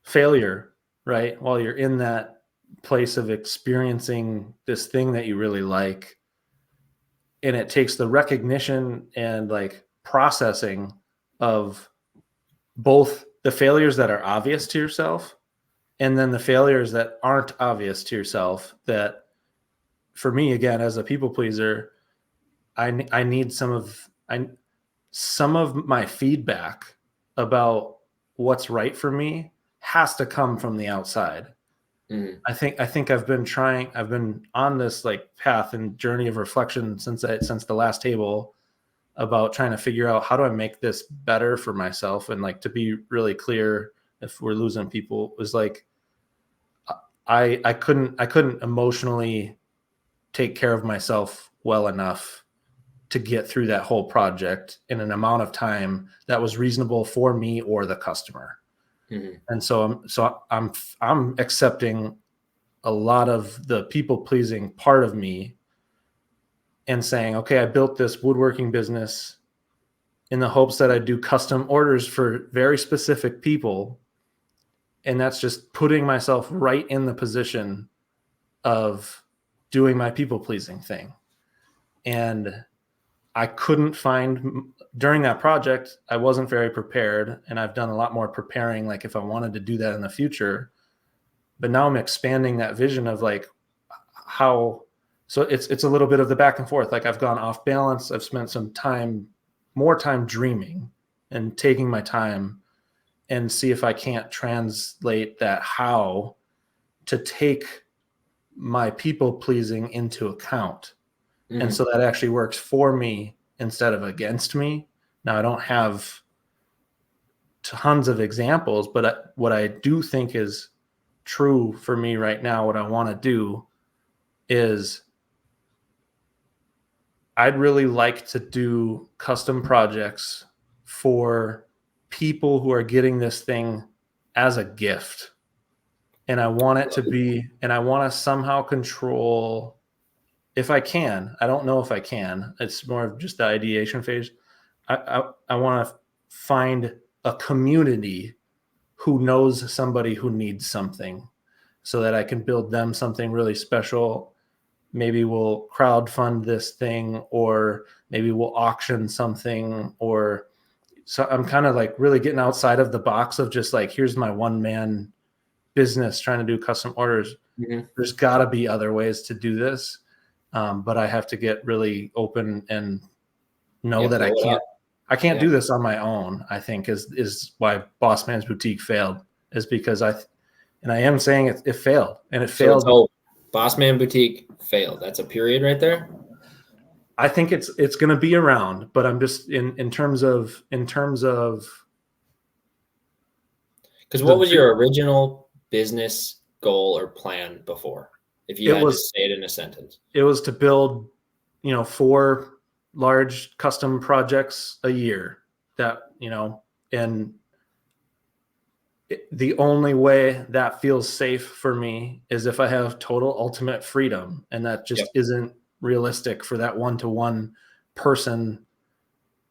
failure, right? While you're in that place of experiencing this thing that you really like. And it takes the recognition and like processing of both the failures that are obvious to yourself and then the failures that aren't obvious to yourself that for me again as a people pleaser I need some of my feedback about what's right for me has to come from the outside. Mm-hmm. I think I've been on this like path and journey of reflection since the last table about trying to figure out how do I make this better for myself. And like to be really clear, if we're losing people, was like I couldn't emotionally take care of myself well enough to get through that whole project in an amount of time that was reasonable for me or the customer. Mm-hmm. And so I'm accepting a lot of the people pleasing part of me and saying, okay, I built this woodworking business in the hopes that I do custom orders for very specific people. And that's just putting myself right in the position of doing my people pleasing thing. And I couldn't find during that project, I wasn't very prepared. And I've done a lot more preparing, like if I wanted to do that in the future. But now I'm expanding that vision of like how, so it's a little bit of the back and forth. Like I've gone off balance. I've spent more time dreaming and taking my time and see if I can't translate that how to take my people pleasing into account. And Mm-hmm. so that actually works for me instead of against me. Now I don't have tons of examples, but what I do think is true for me right now, what I want to do is I'd really like to do custom projects for people who are getting this thing as a gift. And I want it to be, and I want to somehow control, if I can. I don't know if I can. It's more of just the ideation phase. I want to find a community who knows somebody who needs something so that I can build them something really special. Maybe we'll crowdfund this thing, or maybe we'll auction something, or so I'm kind of like really getting outside of the box of just like, here's my one man business trying to do custom orders, there's got to be other ways to do this. But I have to get really open and know that I can't do this on my own. I think is why Bossman's Boutique failed, is because I am saying it failed, and it failed. So Bossman Boutique failed. That's a period right there. I think it's going to be around, but I'm just in terms of because what was your original business goal or plan before? If you had to say it in a sentence, it was to build, 4 large custom projects a year that, and the only way that feels safe for me is if I have total ultimate freedom, and that just isn't realistic for that one-to-one person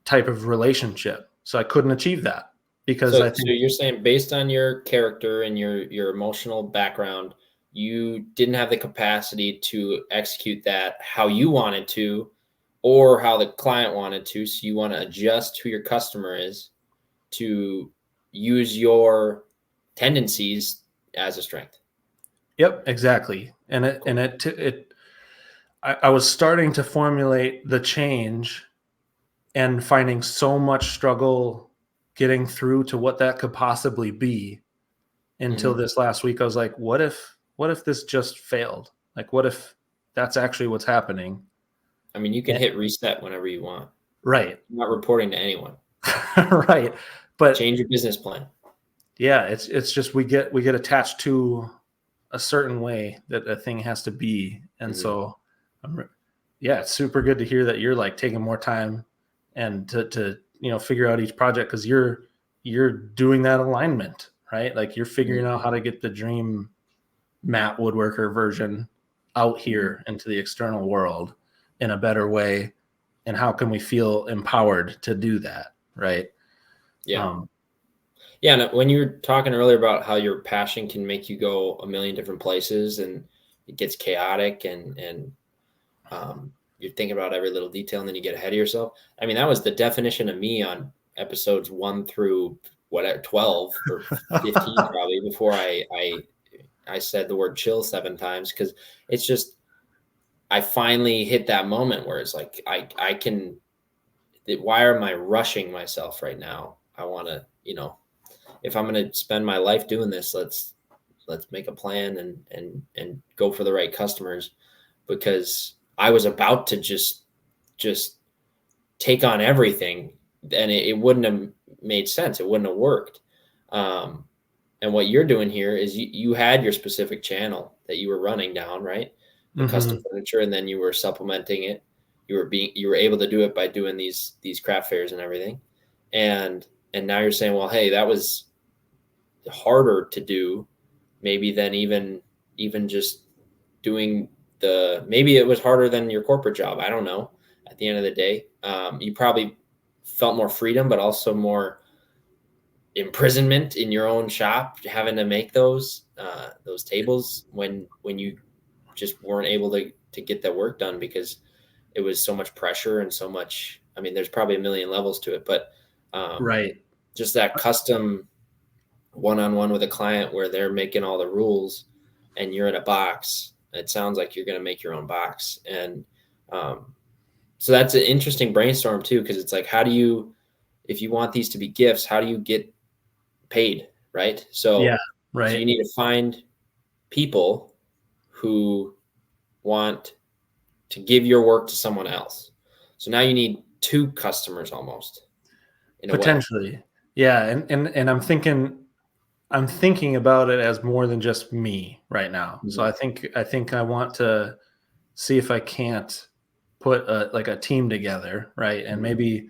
type of relationship. So I couldn't achieve that because I think. So you're saying based on your character and your emotional background, you didn't have the capacity to execute that how you wanted to, or how the client wanted to. So you want to adjust who your customer is to use your tendencies as a strength. Yep, exactly. And I was starting to formulate the change and finding so much struggle getting through to what that could possibly be until this last week. I was like, what if this just failed? Like, what if that's actually what's happening? I mean, you can hit reset whenever you want. Right. I'm not reporting to anyone. Right. But change your business plan. Yeah, it's just we get attached to a certain way that a thing has to be. And so it's super good to hear that you're like taking more time and to figure out each project, because you're doing that alignment, right? Like you're figuring out how to get the dream Matt Woodworker version out here into the external world in a better way, and how can we feel empowered to do that, right? And when you were talking earlier about how your passion can make you go a million different places and it gets chaotic and you're thinking about every little detail and then you get ahead of yourself. I mean, that was the definition of me on episodes 1 through 12 or 15 probably, before I said the word chill 7 times, because it's just, I finally hit that moment where it's like, I can, why am I rushing myself right now? I want to, if I'm going to spend my life doing this, let's make a plan and go for the right customers, because I was about to just take on everything, and it wouldn't have made sense. It wouldn't have worked. And what you're doing here is you had your specific channel that you were running down, right? The custom furniture, and then you were supplementing it. You were able to do it by doing these craft fairs and everything. And now you're saying, well, hey, that was harder to do maybe than even just doing maybe it was harder than your corporate job. I don't know. At the end of the day, you probably felt more freedom, but also more imprisonment in your own shop, having to make those tables when you just weren't able to get that work done because it was so much pressure and so much. I mean, there's probably a million levels to it, but right. Just that custom one-on-one with a client where they're making all the rules and you're in a box. It sounds like you're going to make your own box. And so that's an interesting brainstorm too, because it's like, how do you, if you want these to be gifts, how do you get paid? Right. So, right. So you need to find people who want to give your work to someone else. So now you need 2 customers almost. Potentially. Yeah. And I'm thinking about it as more than just me right now. So I think I want to see if I can't put a team together. Right. And maybe,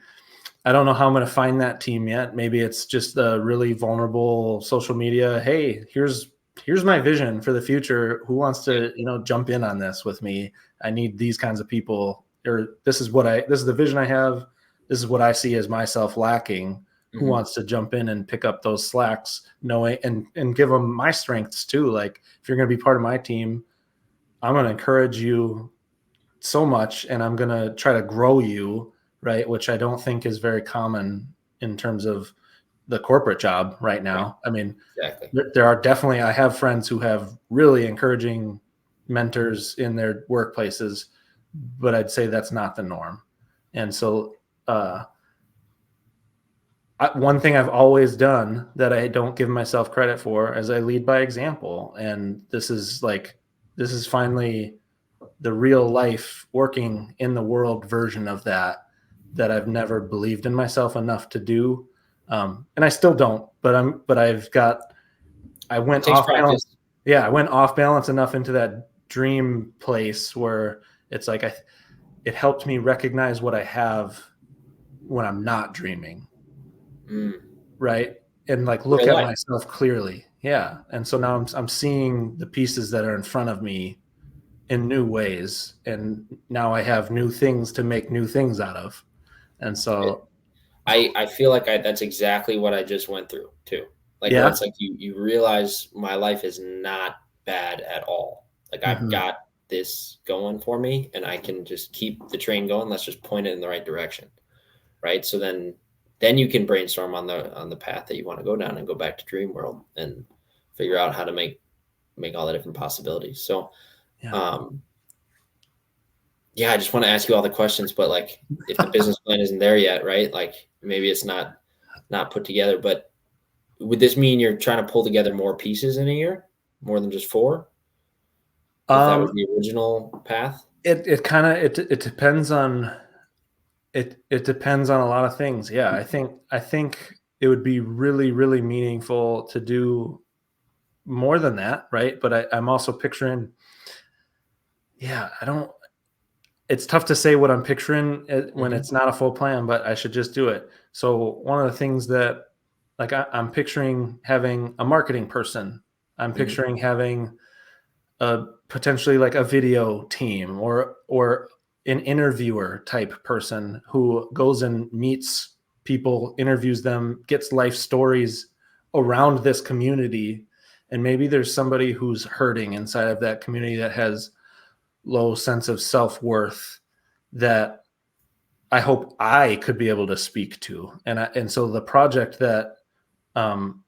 I don't know how I'm going to find that team yet. Maybe it's just a really vulnerable social media. Hey, here's my vision for the future. Who wants to, jump in on this with me? I need these kinds of people, or this is the vision I have. This is what I see as myself lacking. Who wants to jump in and pick up those slacks, knowing and give them my strengths too? Like, if you're going to be part of my team, I'm going to encourage you so much, and I'm going to try to grow you, right? Which I don't think is very common in terms of the corporate job right now. I mean, Exactly. there are definitely, I have friends who have really encouraging mentors in their workplaces, but I'd say that's not the norm. And so, one thing I've always done that I don't give myself credit for is I lead by example. And this is finally the real life working in the world version of that I've never believed in myself enough to do. And I still don't, but I It went takes off balance. practice. Yeah. I went off balance enough into that dream place where it's like, it helped me recognize what I have when I'm not dreaming. Right. And like look Real at life. myself clearly. Yeah. And so now I'm seeing the pieces that are in front of me in new ways. And now I have new things to make new things out of. And so, I feel like that's exactly what I just went through too. Like where yeah. it's like you realize my life is not bad at all. Like I've Hmm. got this going for me and I can just keep the train going. Let's just point it in the right direction. Right. So then you can brainstorm on the path that you want to go down and go back to dream world and figure out how to make all the different possibilities. So Yeah. um yeah, I just want to ask you all the questions, but like if the business plan isn't there yet, right? Like maybe it's not put together, but would this mean you're trying to pull together more pieces in a year, more than just four? If that was Um, the original path? it kind of, it depends on, it depends on a lot of things. Yeah. I think it would be really, really meaningful to do more than that. Right. But I'm also picturing, yeah, it's tough to say what I'm picturing when Mm-hmm. it's not a full plan, but I should just do it. So one of the things that like I'm picturing having a marketing person. I'm Mm-hmm. picturing having potentially like a video team or an interviewer type person who goes and meets people, interviews them, gets life stories around this community. And maybe there's somebody who's hurting inside of that community that has low sense of self-worth that I hope I could be able to speak to. And so the project that um,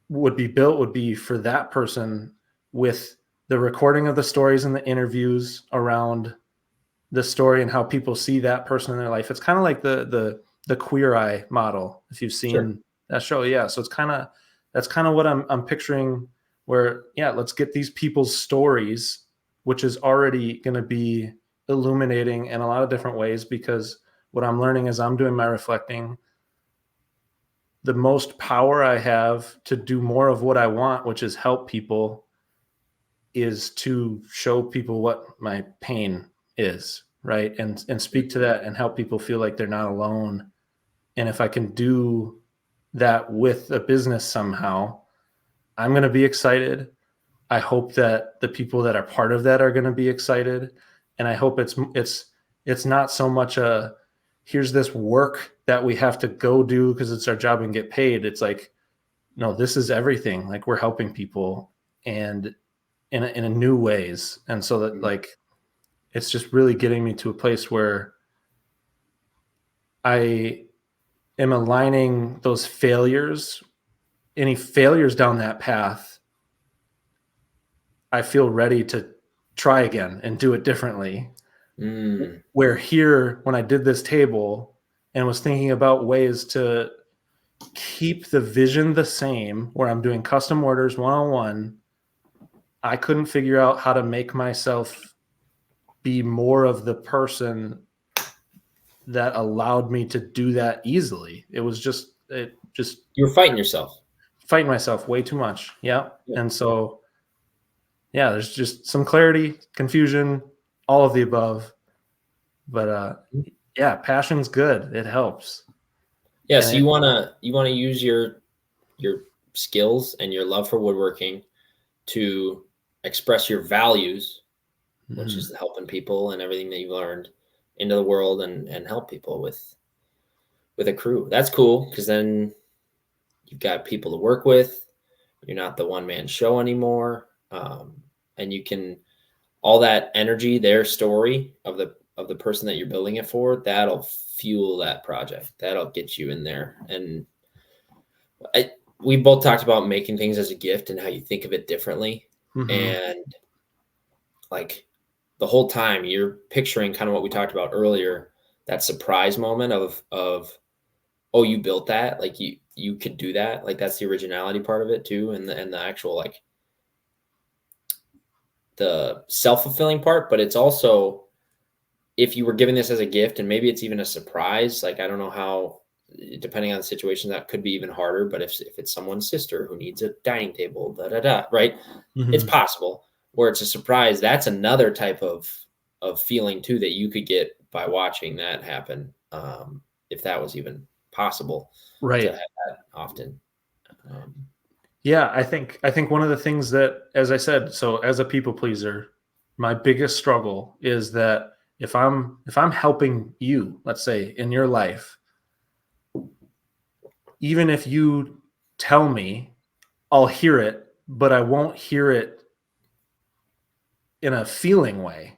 would be built would be for that person, with the recording of the stories and the interviews around the story and how people see that person in their life. It's kind of like the Queer Eye model, if you've Sure. seen that show. Yeah, so that's kind of what I'm picturing. Where, yeah, let's get these people's stories, which is already going to be illuminating in a lot of different ways, because what I'm learning as I'm doing my reflecting, the most power I have to do more of what I want, which is help people, is to show people what my pain is, right? And speak to that and help people feel like they're not alone. And if I can do that with a business somehow, I'm going to be excited. I hope that the people that are part of that are going to be excited. And I hope it's not so much a, here's this work that we have to go do because it's our job and get paid. It's like, no, this is everything. Like, we're helping people, and in a new ways. And so that, like, it's just really getting me to a place where I am aligning those failures, any failures down that path. I feel ready to try again and do it differently. Mm. Where here, when I did this table and was thinking about ways to keep the vision the same, where I'm doing custom orders one-on-one, I couldn't figure out how to make myself be more of the person that allowed me to do that easily. It just You were fighting yourself. fighting myself way too much. Yeah. Yeah. And so, yeah, there's just some clarity, confusion, all of the above. But yeah, passion's good. It helps. And Yes, you wanna use your skills and your love for woodworking to express your values, which mhm. is helping people and everything that you've learned into the world and help people with a crew. That's cool because then you've got people to work with. You're not the one man show anymore, and you can all that energy, their story of the person that you're building it for. That'll fuel that project. That'll get you in there. And We both talked about making things as a gift and how you think of it differently. Mm-hmm. And like the whole time you're picturing kind of what we talked about earlier, that surprise moment of oh, you built that, like you could do that. Like that's the originality part of it too. And the actual like the self-fulfilling part, but it's also if you were giving this as a gift and maybe it's even a surprise, like I don't know how, depending on the situation, that could be even harder. But if it's someone's sister who needs a dining table, right? It's Mm-hmm. possible. Where it's a surprise, that's another type of feeling too that you could get by watching that happen. If that was even possible to have Right. that often. Um, Yeah, I think one of the things that, as I said, so as a people pleaser, my biggest struggle is that if I'm helping you, let's say in your life, even if you tell me, I'll hear it, but I won't hear it in a feeling way,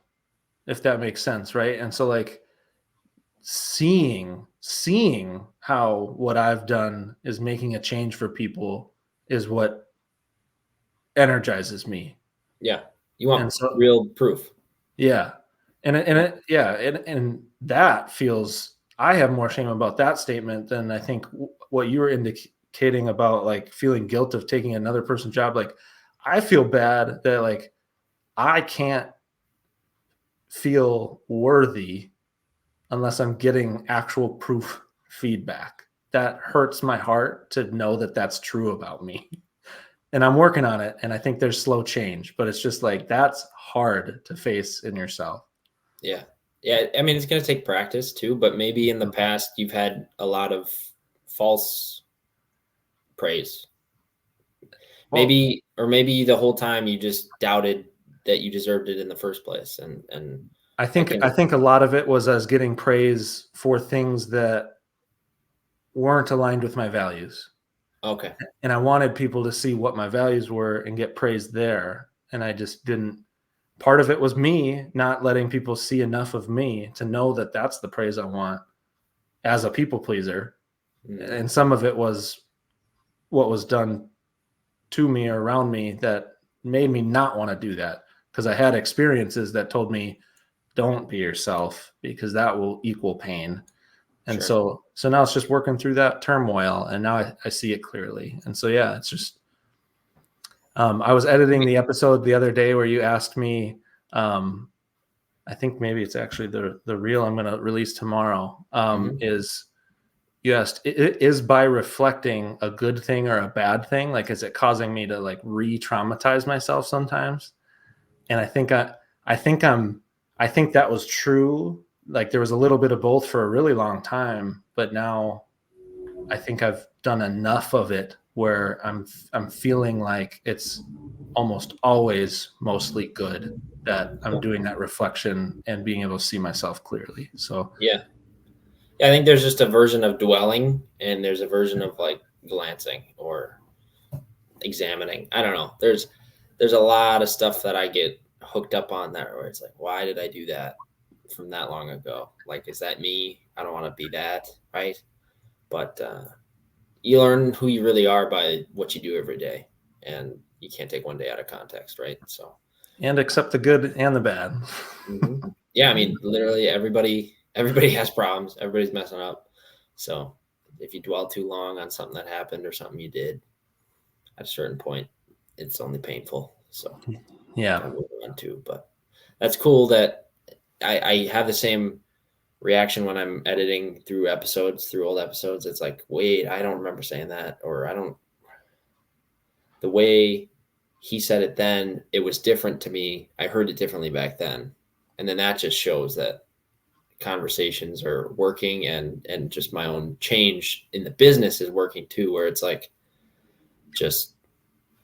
if that makes sense, right? And so like seeing how what I've done is making a change for people is what energizes me. yeah, you want And so real proof. yeah. Yeah, and that feels, I have more shame about that statement than I think what you were indicating about like feeling guilt of taking another person's job. Like I feel bad that like I can't feel worthy unless I'm getting actual proof feedback. That hurts my heart to know that that's true about me. And I'm working on it. And I think there's slow change, but it's just like that's hard to face in yourself. Yeah. Yeah. I mean, it's going to take practice too, but maybe in the Mhm. past you've had a lot of false praise. Well, Or maybe the whole time you just doubted that you deserved it in the first place. And I I think can, I think a lot of it was us getting praise for things that weren't aligned with my values. okay. And I wanted people to see what my values were and get praised there. And I just didn't. Part of it was me not letting people see enough of me to know that that's the praise I want as a people pleaser. Mm, And some of it was what was done to me or around me that made me not want to do that because I had experiences that told me don't be yourself because that will equal pain. And sure. so now it's just working through that turmoil and now I see it clearly. And so yeah, it's just I was editing the episode the other day where you asked me, um, I think maybe it's actually the reel I'm going to release tomorrow. Mhm. Is you asked, is by reflecting a good thing or a bad thing? Like, is it causing me to like re-traumatize myself sometimes? And I think I think that was true. Like there was a little bit of both for a really long time, but now I think I've done enough of it where I'm feeling like it's almost always mostly good that I'm doing that reflection and being able to see myself clearly. So Yeah. Yeah. I think there's just a version of dwelling and there's a version of like glancing or examining. I don't know. There's a lot of stuff that I get hooked up on there where it's like, why did I do that from that long ago? Like, is that me? I don't want to be that, right? But you learn who you really are by what you do every day, and you can't take one day out of context, right? So, and accept the good and the bad. mhm. Yeah, I mean, literally everybody has problems. Everybody's messing up. So, if you dwell too long on something that happened or something you did at a certain point, it's only painful. So, Yeah. gotta move on too. But that's cool that I have the same reaction when I'm editing through old episodes. It's like, wait, I don't remember saying that, or I don't, the way he said it then, it was different to me. I heard it differently back then. And then that just shows that conversations are working and just my own change in the business is working too, where it's like just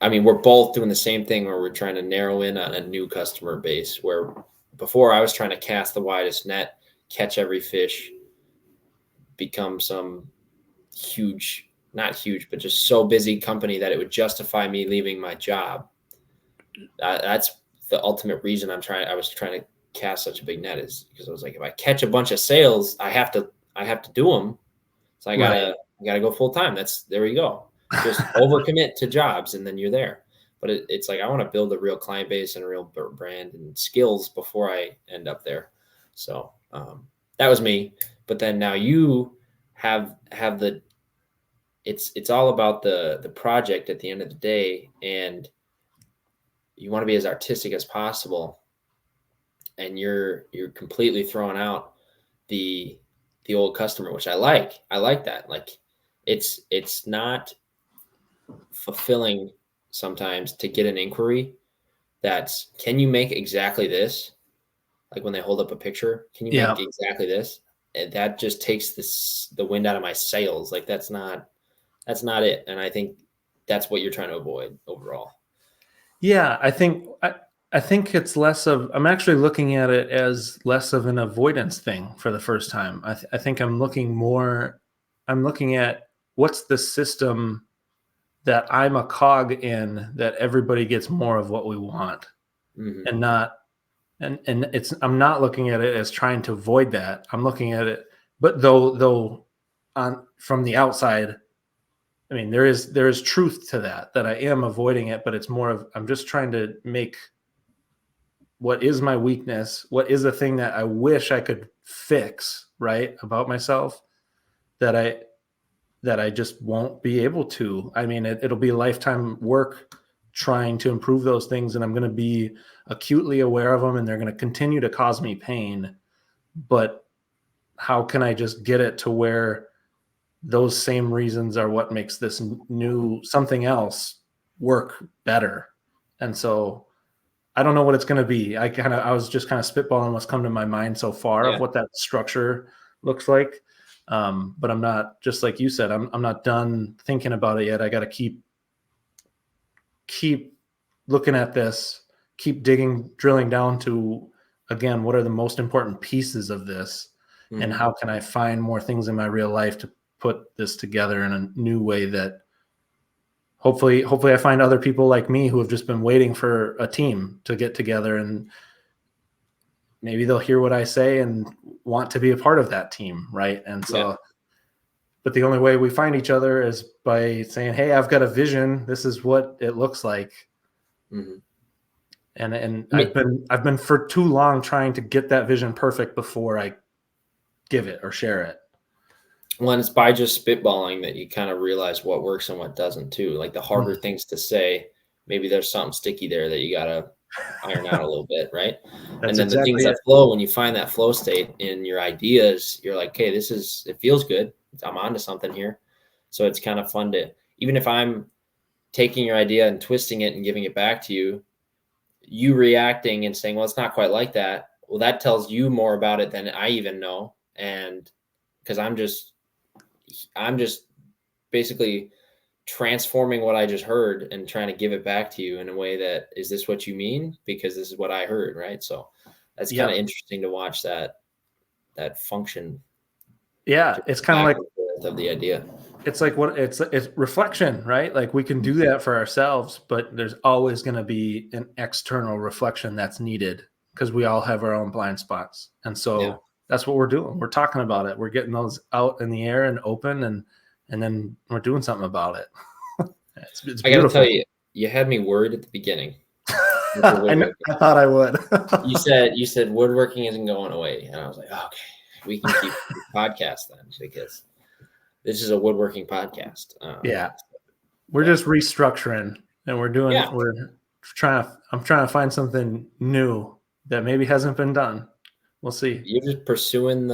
I mean, we're both doing the same thing where we're trying to narrow in on a new customer base where before I was trying to cast the widest net, catch every fish, become some huge, not huge, but just so busy company that it would justify me leaving my job. That's the ultimate reason I was trying to cast such a big net is because I was like, if I catch a bunch of sales, I have to do them. So Right. I gotta go full time. There we go. just overcommit to jobs and then you're there. But it's like I want to build a real client base and a real brand and skills before I end up there. So that was me. But then now you have the it's all about the project at the end of the day, and you want to be as artistic as possible, and you're completely throwing out the old customer, which I like. I like that. Like it's not fulfilling sometimes to get an inquiry that's, can you make exactly this? Like when they hold up a picture, can you Yeah. make exactly this? And that just takes the wind out of my sails. Like that's not it. And I think that's what you're trying to avoid overall. Yeah, I think it's less of, I'm actually looking at it as less of an avoidance thing for the first time. I think I'm looking at what's the system that I'm a cog in that everybody gets more of what we want, Mm-hmm. and not and it's, I'm not looking at it as trying to avoid that. I'm looking at it, but though on from the outside, I mean, there is truth to that I am avoiding it, but it's more of, I'm just trying to make what is my weakness, what is a thing that I wish I could fix, right, about myself, that I just won't be able to. I mean, it'll be lifetime work trying to improve those things, and I'm going to be acutely aware of them, and they're going to continue to cause me pain. But how can I just get it to where those same reasons are what makes this new something else work better? And so I don't know what it's going to be. I was just kind of spitballing what's come to my mind so far of Yeah. what that structure looks like. But I'm not, just like you said, I'm not done thinking about it yet. I got to keep looking at this, keep drilling down to, again, what are the most important pieces of this, and Mm-hmm. how can I find more things in my real life to put this together in a new way that hopefully I find other people like me who have just been waiting for a team to get together, and maybe they'll hear what I say and want to be a part of that team, right? And Yeah. so, but the only way we find each other is by saying, "Hey, I've got a vision. This is what it looks like." Mm-hmm. And I mean, I've been for too long trying to get that vision perfect before I give it or share it. when it's by just spitballing that you kind of realize what works and what doesn't too. Like the harder things to say, maybe there's something sticky there that you gotta iron out a little bit, right? And That's then the things exactly that it. flow, when you find that flow state in your ideas, you're like, okay, it feels good. I'm onto something here. So it's kind of fun to, even if I'm taking your idea and twisting it and giving it back to you, you reacting and saying, well, it's not quite like that. Well, that tells you more about it than I even know. And because I'm just basically transforming what I just heard and trying to give it back to you in a way that, is this what you mean? Because this is what I heard, right? So that's kind of Yep. interesting to watch that function, Yeah, just it's kind of back like, and forth of the idea. what it's reflection, right? Like we can do that for ourselves, but there's always going to be an external reflection that's needed because we all have our own blind spots. And Yeah, so that's what we're doing. We're talking about it. We're getting those out in the air and open, and then we're doing something about it. It's I got to tell beautiful. you, you had me worried at the beginning with the woodworking. I thought I would. You said woodworking isn't going away, and I was like, okay, we can keep the podcast then because this is a woodworking podcast. Yeah, we're But just restructuring, and yeah, I'm trying to find something new that maybe hasn't been done. We'll see. you're just pursuing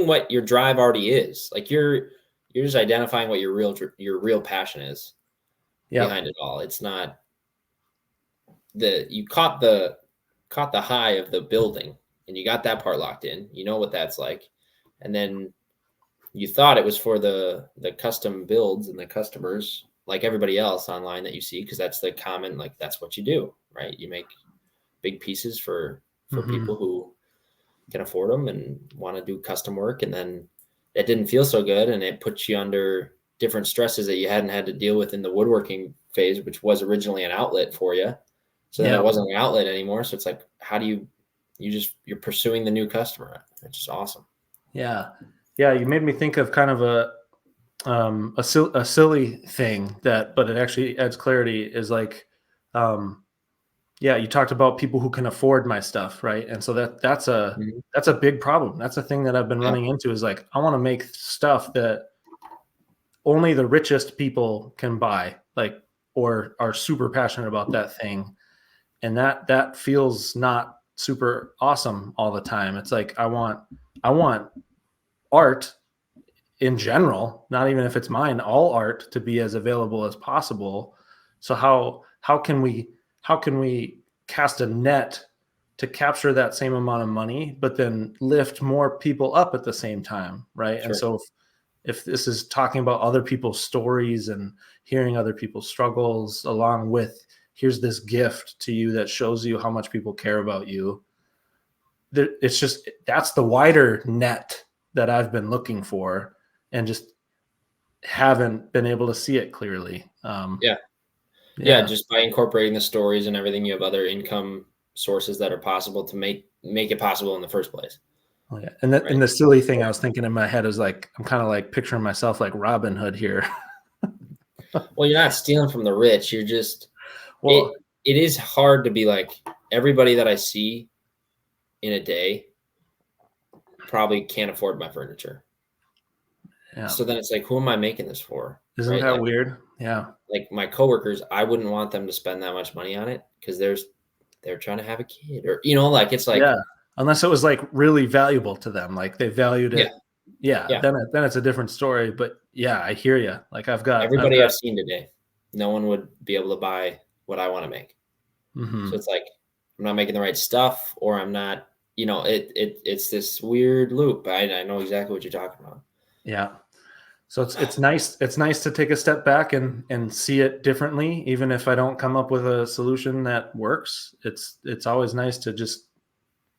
what your drive already is. Like you're just identifying what your real passion is Yep. behind it all. It's not you caught the high of the building and you got that part locked in. You know what that's like, and then you thought it was for the custom builds and the customers like everybody else online that you see, because that's the common, like that's what you do, right? You make big pieces for Hmm. people who can afford them and want to do custom work, and then it didn't feel so good and it puts you under different stresses that you hadn't had to deal with in the woodworking phase, which was originally an outlet for you. So then it Yep. wasn't an outlet anymore. So it's like, how do you're pursuing the new customer, which is awesome. Yeah. Yeah. You made me think of kind of a silly thing but it actually adds clarity is like, yeah, you talked about people who can afford my stuff, right? And so Mhm. that's a big problem. That's a thing that I've been Yeah, running into is like, I want to make stuff that only the richest people can buy, like, or are super passionate about that thing. And that feels not super awesome all the time. It's like, I want art in general, not even if it's mine, all art to be as available as possible. So how can we cast a net to capture that same amount of money, but then lift more people up at the same time, right? And sure. so if this is talking about other people's stories and hearing other people's struggles, along with here's this gift to you that shows you how much people care about you, it's just that's the wider net that I've been looking for, and just haven't been able to see it clearly. Yeah. Yeah, Yeah. just by incorporating the stories and everything, you have other income sources that are possible to make it possible in the first place, Oh, yeah. And right? the silly thing I was thinking in my head is like, I'm kind of like picturing myself like Robin Hood here. Well, you're not stealing from the rich. You're just Well, it is hard to be like everybody that I see in a day probably can't afford my furniture. yeah. So then it's like, who am I making this for? Isn't Right? that weird? Yeah. Like my coworkers, I wouldn't want them to spend that much money on it because they're trying to have a kid or like it's Yeah. like Unless it was like really valuable to them, like they valued yeah, it. Yeah. yeah. Then it's a different story. But yeah, I hear you. Like I've Everybody got, I've seen today, no one would be able to buy what I want to make. So mhm. it's like I'm not making the right stuff or I'm not, it's this weird loop. I know exactly what you're talking about. Yeah. So it's nice to take a step back and see it differently, even if I don't come up with a solution that works. It's always nice to just,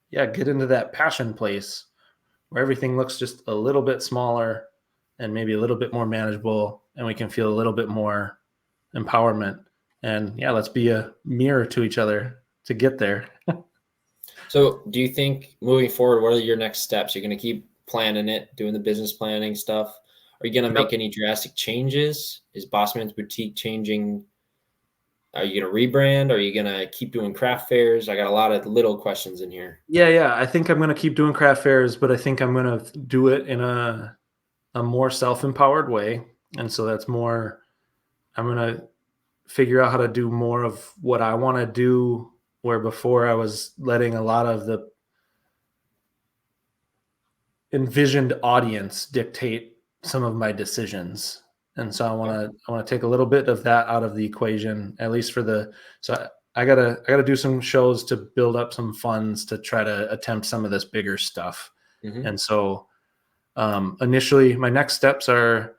yeah, get into that passion place where everything looks just a little bit smaller and maybe a little bit more manageable, and we can feel a little bit more empowerment. And yeah, let's be a mirror to each other to get there. So do you think moving forward, what are your next steps? You're going to keep planning it, doing the business planning stuff? Are you going to Yep. make any drastic changes? Is Bossman's Boutique changing? Are you going to rebrand? Are you going to keep doing craft fairs? I got a lot of little questions in here. Yeah. I think I'm going to keep doing craft fairs, but I think I'm going to do it in a more self-empowered way. And so that's more, I'm going to figure out how to do more of what I want to do, where before I was letting a lot of the envisioned audience dictate some of my decisions. And so Yeah. I want to take a little bit of that out of the equation, at least for so I gotta do some shows to build up some funds to try to attempt some of this bigger stuff. Mm-hmm. And so initially my next steps are,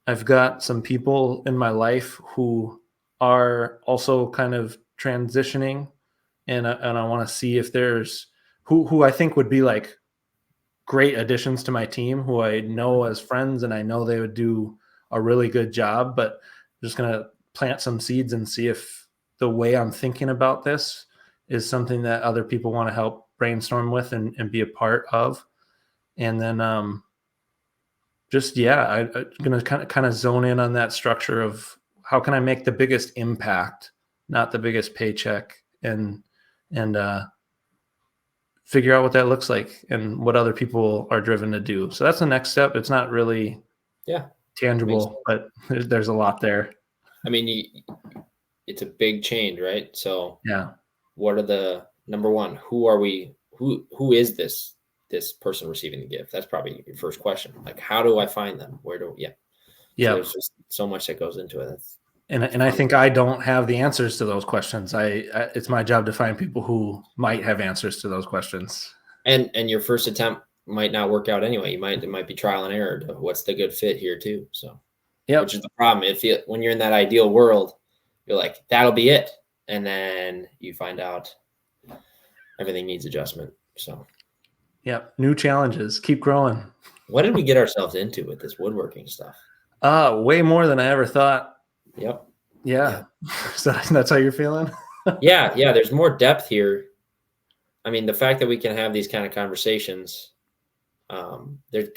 I've got some people in my life who are also kind of transitioning, and I want to see if there's who I think would be like great additions to my team, who I know as friends, and I know they would do a really good job. But I'm just gonna plant some seeds and see if the way I'm thinking about this is something that other people want to help brainstorm with and be a part of. And then just yeah, I'm gonna kind of zone in on that structure of how can I make the biggest impact, not the biggest paycheck, and figure out what that looks like and what other people are driven to do. So that's the next step. It's not really Yeah. Makes tangible, sense. but there's a lot there. I mean, it's a big change, right? So Yeah. what are the number one, who are we, who is this person receiving the gift? That's probably your first question. Like, how do I find them? Where do, yeah. So Yeah. there's just so much that goes into it. That's And I fun. think I don't have the answers to those questions. It's my job to find people who might have answers to those questions. And your first attempt might not work out anyway. It might be trial and error to what's the good fit here too. So, which is Yep. the problem. When you're in that ideal world, you're like, that'll be it. And then you find out everything needs adjustment. So Yep. New challenges. Keep growing. what did we get ourselves into with this woodworking stuff? Way more than I ever thought. Yep. Yeah. Yeah. So that's how you're feeling? Yeah. Yeah. There's more depth here. I mean, the fact that we can have these kind of conversations, there's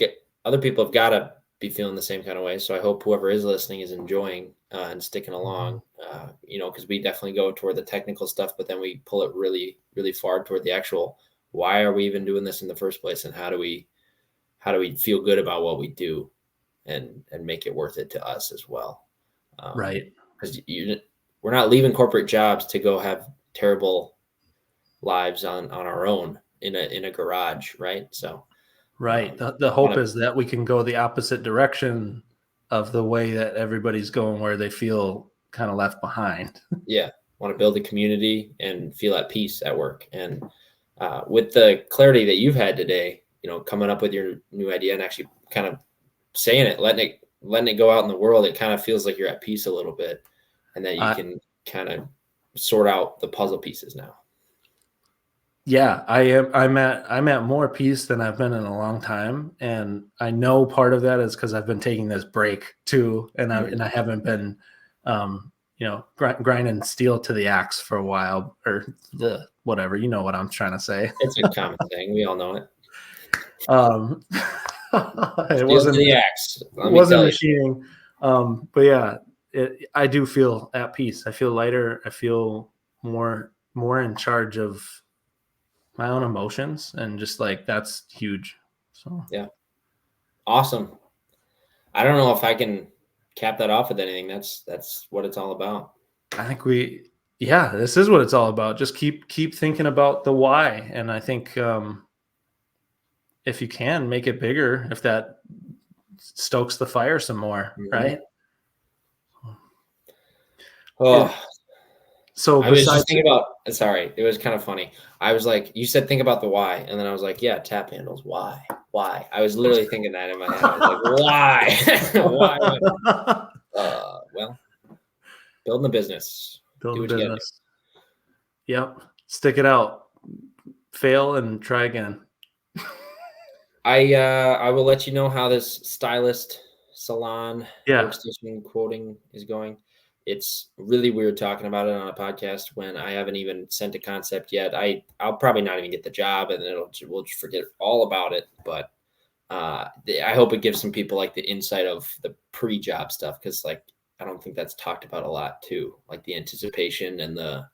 other people have got to be feeling the same kind of way. So I hope whoever is listening is enjoying and sticking along, because we definitely go toward the technical stuff, but then we pull it really, really far toward the actual, why are we even doing this in the first place? And how do we feel good about what we do and make it worth it to us as well? Right. Because we're not leaving corporate jobs to go have terrible lives on our own in a garage, right? So right. The hope is that we can go the opposite direction of the way that everybody's going, where they feel kind of left behind. Yeah, want to build a community and feel at peace at work. And with the clarity that you've had today, coming up with your new idea and actually kind of saying it, letting it go out in the world, it kind of feels like you're at peace a little bit, and that you can kind of sort out the puzzle pieces now. Yeah, I am. I'm at more peace than I've been in a long time, and I know part of that is because I've been taking this break too, and I haven't been, grinding steel to the axe for a while, or the whatever. You know what I'm trying to say. It's a common thing. We all know it. It wasn't the axe. Wasn't machining, but yeah, I do feel at peace. I feel lighter. I feel more in charge of my own emotions, and just like that's huge. So yeah, awesome. I don't know if I can cap that off with anything. That's what it's all about. I think this is what it's all about. Just keep thinking about the why, and I think if you can make it bigger, if that stokes the fire some more, right? Oh. Yeah. So I was just thinking about, sorry, it was kind of funny. I was like, you said think about the why, and then I was like, yeah, tap handles. Why? I was literally thinking that in my head. I was like, why? Why? Well, building a business. Build a business. Yep. Stick it out. Fail and try again. I will let you know how this stylist salon workstation quoting is going. It's really weird talking about it on a podcast when I haven't even sent a concept yet. I'll probably not even get the job, and then we'll just forget all about it. But I hope it gives some people like the insight of the pre-job stuff, because like I don't think that's talked about a lot too, like the anticipation and the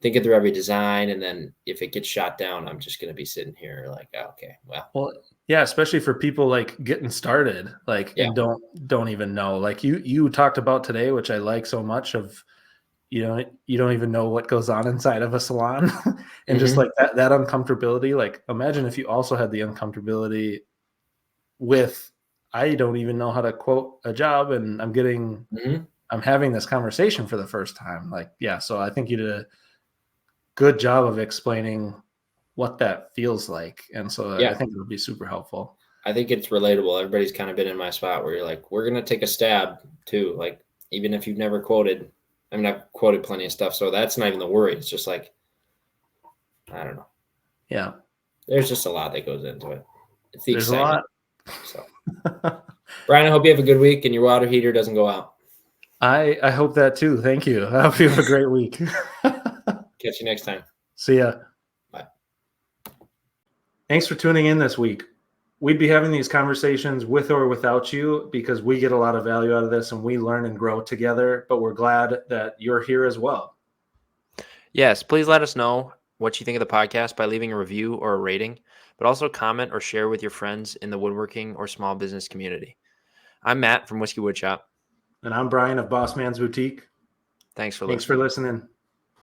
thinking through every design, and then if it gets shot down, I'm just gonna be sitting here like, oh, okay, well. Yeah, especially for people like getting started, like and don't even know. Like you talked about today, which I like so much, of you don't even know what goes on inside of a salon, and just like that uncomfortability. Like imagine if you also had the uncomfortability with, I don't even know how to quote a job, and I'm having this conversation for the first time. Like, yeah, so I think you did a good job of explaining what that feels like, and so I think it would be super helpful. I think it's relatable. Everybody's kind of been in my spot where you're like, we're gonna take a stab too. Like even if you've never quoted, I mean, I've quoted plenty of stuff, so that's not even the worry. It's just like, I don't know. Yeah, there's just a lot that goes into it. It's the there's excitement. A lot. So, Brian, I hope you have a good week and your water heater doesn't go out. I hope that too. Thank you. I hope you have a great week. Catch you next time. See ya. Bye. Thanks for tuning in this week. We'd be having these conversations with or without you, because we get a lot of value out of this and we learn and grow together, but we're glad that you're here as well. Yes, please let us know what you think of the podcast by leaving a review or a rating, but also comment or share with your friends in the woodworking or small business community. I'm Matt from Whiskey Woodshop. And I'm Brian of Bossman's Boutique. Thanks for listening.